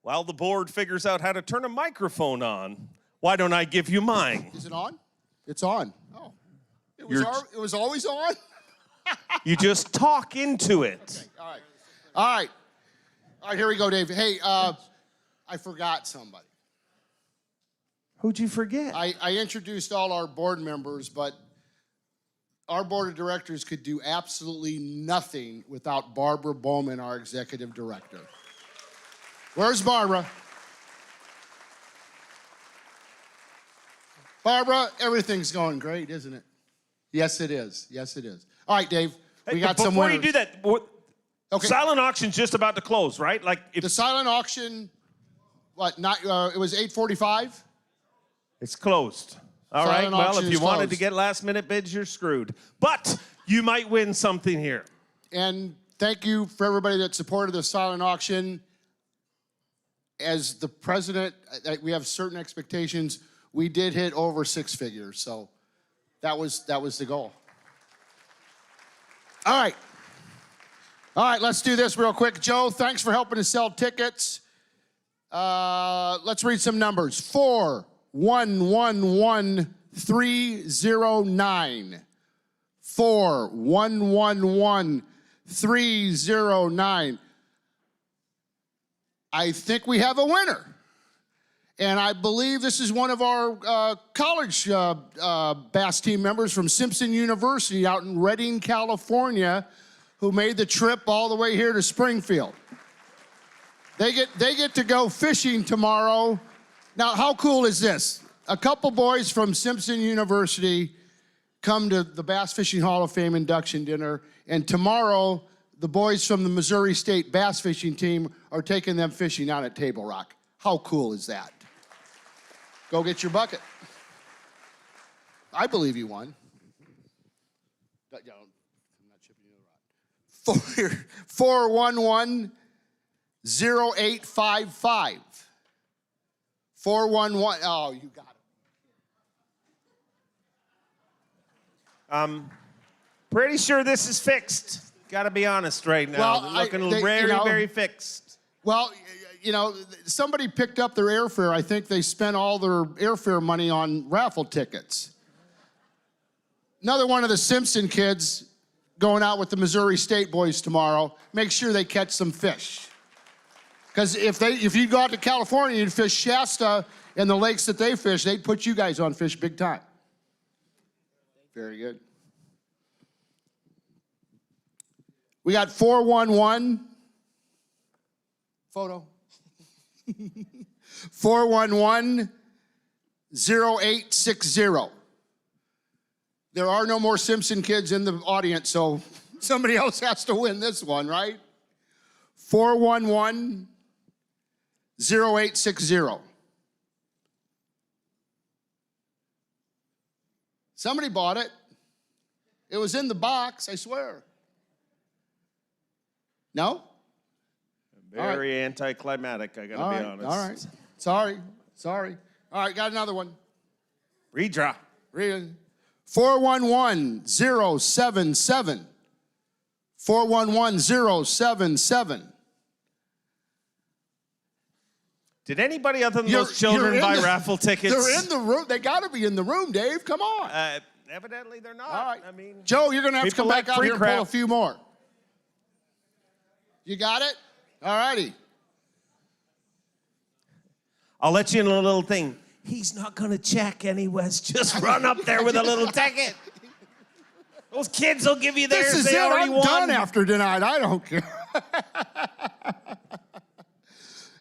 While the board figures out how to turn a microphone on, why don't I give you mine? Is it on? It's on. Oh. It was always on? You just talk into it. Okay, all right. All right. All right, here we go, Dave. Hey, I forgot somebody. Who'd you forget? I introduced all our board members, but our board of directors could do absolutely nothing without Barbara Bowman, our executive director. Where's Barbara? Barbara, everything's going great, isn't it? Yes, it is. Yes, it is. All right, Dave, we got some winners. Before you do that, okay. Silent auction's just about to close, right? Like if the silent auction, what? Not it was 8:45. It's closed. All right. Well, if you wanted to get last-minute bids, you're screwed. But you might win something here. And thank you for everybody that supported the silent auction. As the president, we have certain expectations. We did hit over six figures, so that was the goal. All right. All right, let's do this real quick. Joe, thanks for helping us sell tickets. Let's read some numbers. 4111309. 4111309. I think we have a winner. And I believe this is one of our college bass team members from Simpson University out in Redding, California, who made the trip all the way here to Springfield. They get to go fishing tomorrow. Now, how cool is this? A couple boys from Simpson University come to the Bass Fishing Hall of Fame induction dinner, and tomorrow, the boys from the Missouri State bass fishing team are taking them fishing out at Table Rock. How cool is that? Go get your bucket. I believe you won. I'm not chipping you the rod. 411-0855. 411, oh, you got it. Pretty sure this is fixed. Got to be honest right now. Well, they're looking very fixed. Well, you know, somebody picked up their airfare. I think they spent all their airfare money on raffle tickets. Another one of the Simpson kids going out with the Missouri State boys tomorrow. Make sure they catch some fish. Because if you go out to California and fish Shasta and the lakes that they fish, they'd put you guys on fish big time. Very good. We got 411. Photo. 411-0860. There are no more Simpson kids in the audience, so somebody else has to win this one, right? 411-0860. Somebody bought it. It was in the box, I swear. No? Very anticlimactic, I gotta be honest. All right. Sorry. All right, got another one. Redraw. 411077. 411077. Did anybody other than those children buy raffle tickets? They're in the room. They got to be in the room, Dave. Come on. Evidently, they're not. All right. I mean, Joe, you're going to have to come back out here and crap. pull a few more. You got it? All righty. I'll let you in a little thing. He's not going to check anyways. Just run up there with a little ticket. Those kids will give you theirs. This is they it. already I'm won. done after tonight. I don't care.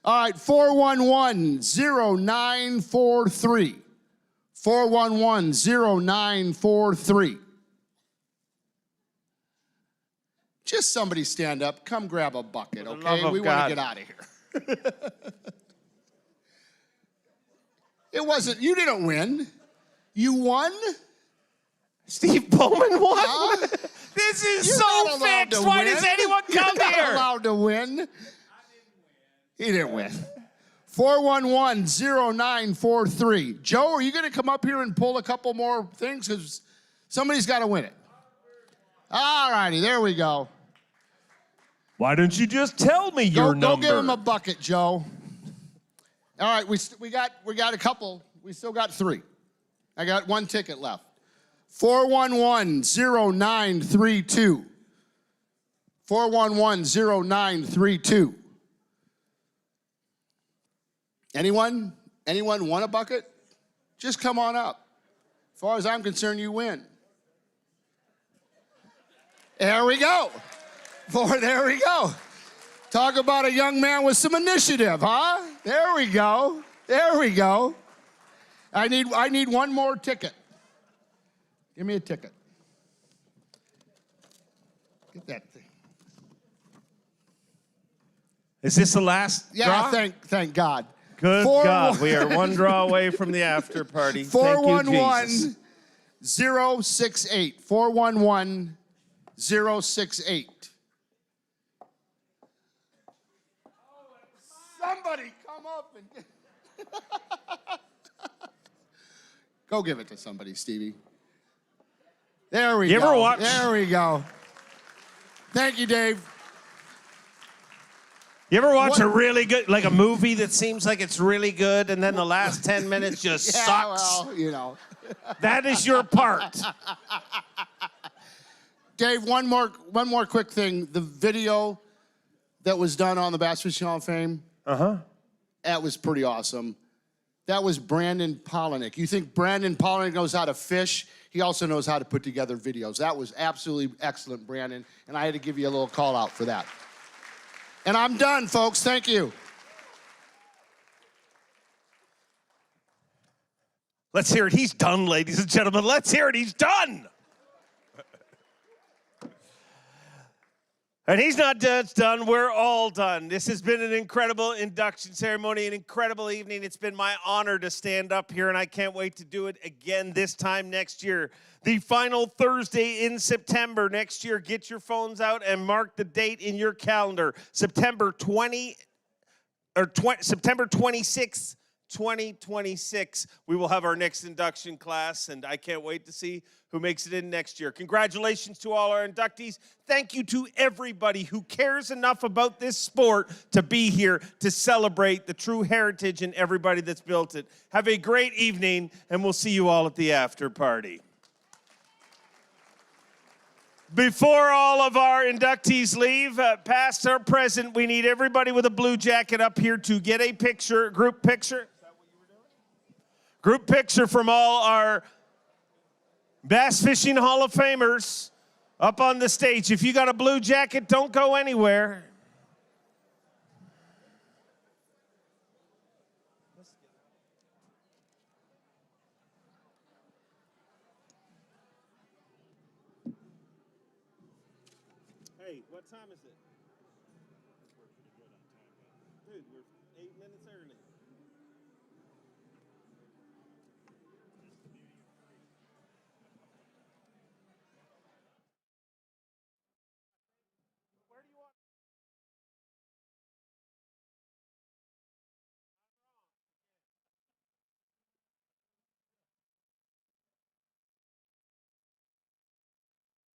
All right, 411-0943. 411-0943. Just somebody stand up. Come grab a bucket, okay? We want to get out of here. It wasn't, you didn't win. You won? Steve Bowman won? This is so fixed. Why does anyone come You're here? not allowed to win. He didn't win. 411-0943. Joe, are you going to come up here and pull a couple more things? Because somebody's got to win it. All righty, there we go. Why don't you just tell me your number? Go give him a bucket, Joe. All right, we got a couple. We still got 3. I got 1 ticket left. 411-0932. 411-0932. Anyone want a bucket? Just come on up. As far as I'm concerned, you win. There we go. Boy, there we go. Talk about a young man with some initiative, huh? There we go. There we go. I need 1 more ticket. Give me a ticket. Get that thing. Is this the last draw? Thank God. Good God, we are 1 draw away from the after party. Thank you, Jesus. 411-068. 411-068. Somebody come up and get... Go give it to somebody, Stevie. There we go. You ever watch? There we go. Thank you, Dave. You ever watch a really good, like a movie that seems like it's really good, and then the last 10 minutes just sucks? Well, you know. That is your part. Dave, one more quick thing. The video that was done on the Bass Fishing Hall of Fame, that was pretty awesome. That was Brandon Polinick. You think Brandon Polinick knows how to fish? He also knows how to put together videos. That was absolutely excellent, Brandon, and I had to give you a little call out for that. And I'm done, folks. Thank you. Let's hear it. He's done, ladies and gentlemen. Let's hear it. He's done. And he's not just done. We're all done. This has been an incredible induction ceremony, an incredible evening. It's been my honor to stand up here, and I can't wait to do it again this time next year. The final Thursday in September next year. Get your phones out and mark the date in your calendar. September 26th. 2026, we will have our next induction class, and I can't wait to see who makes it in next year. Congratulations to all our inductees. Thank you to everybody who cares enough about this sport to be here to celebrate the true heritage and everybody that's built it. Have a great evening, and we'll see you all at the after party. Before all of our inductees leave, past or present, we need everybody with a blue jacket up here to get a picture, group picture. Group picture from all our Bass Fishing Hall of Famers up on the stage. If you got a blue jacket, don't go anywhere. Hey, what time is it? Dude, we're 8 minutes early.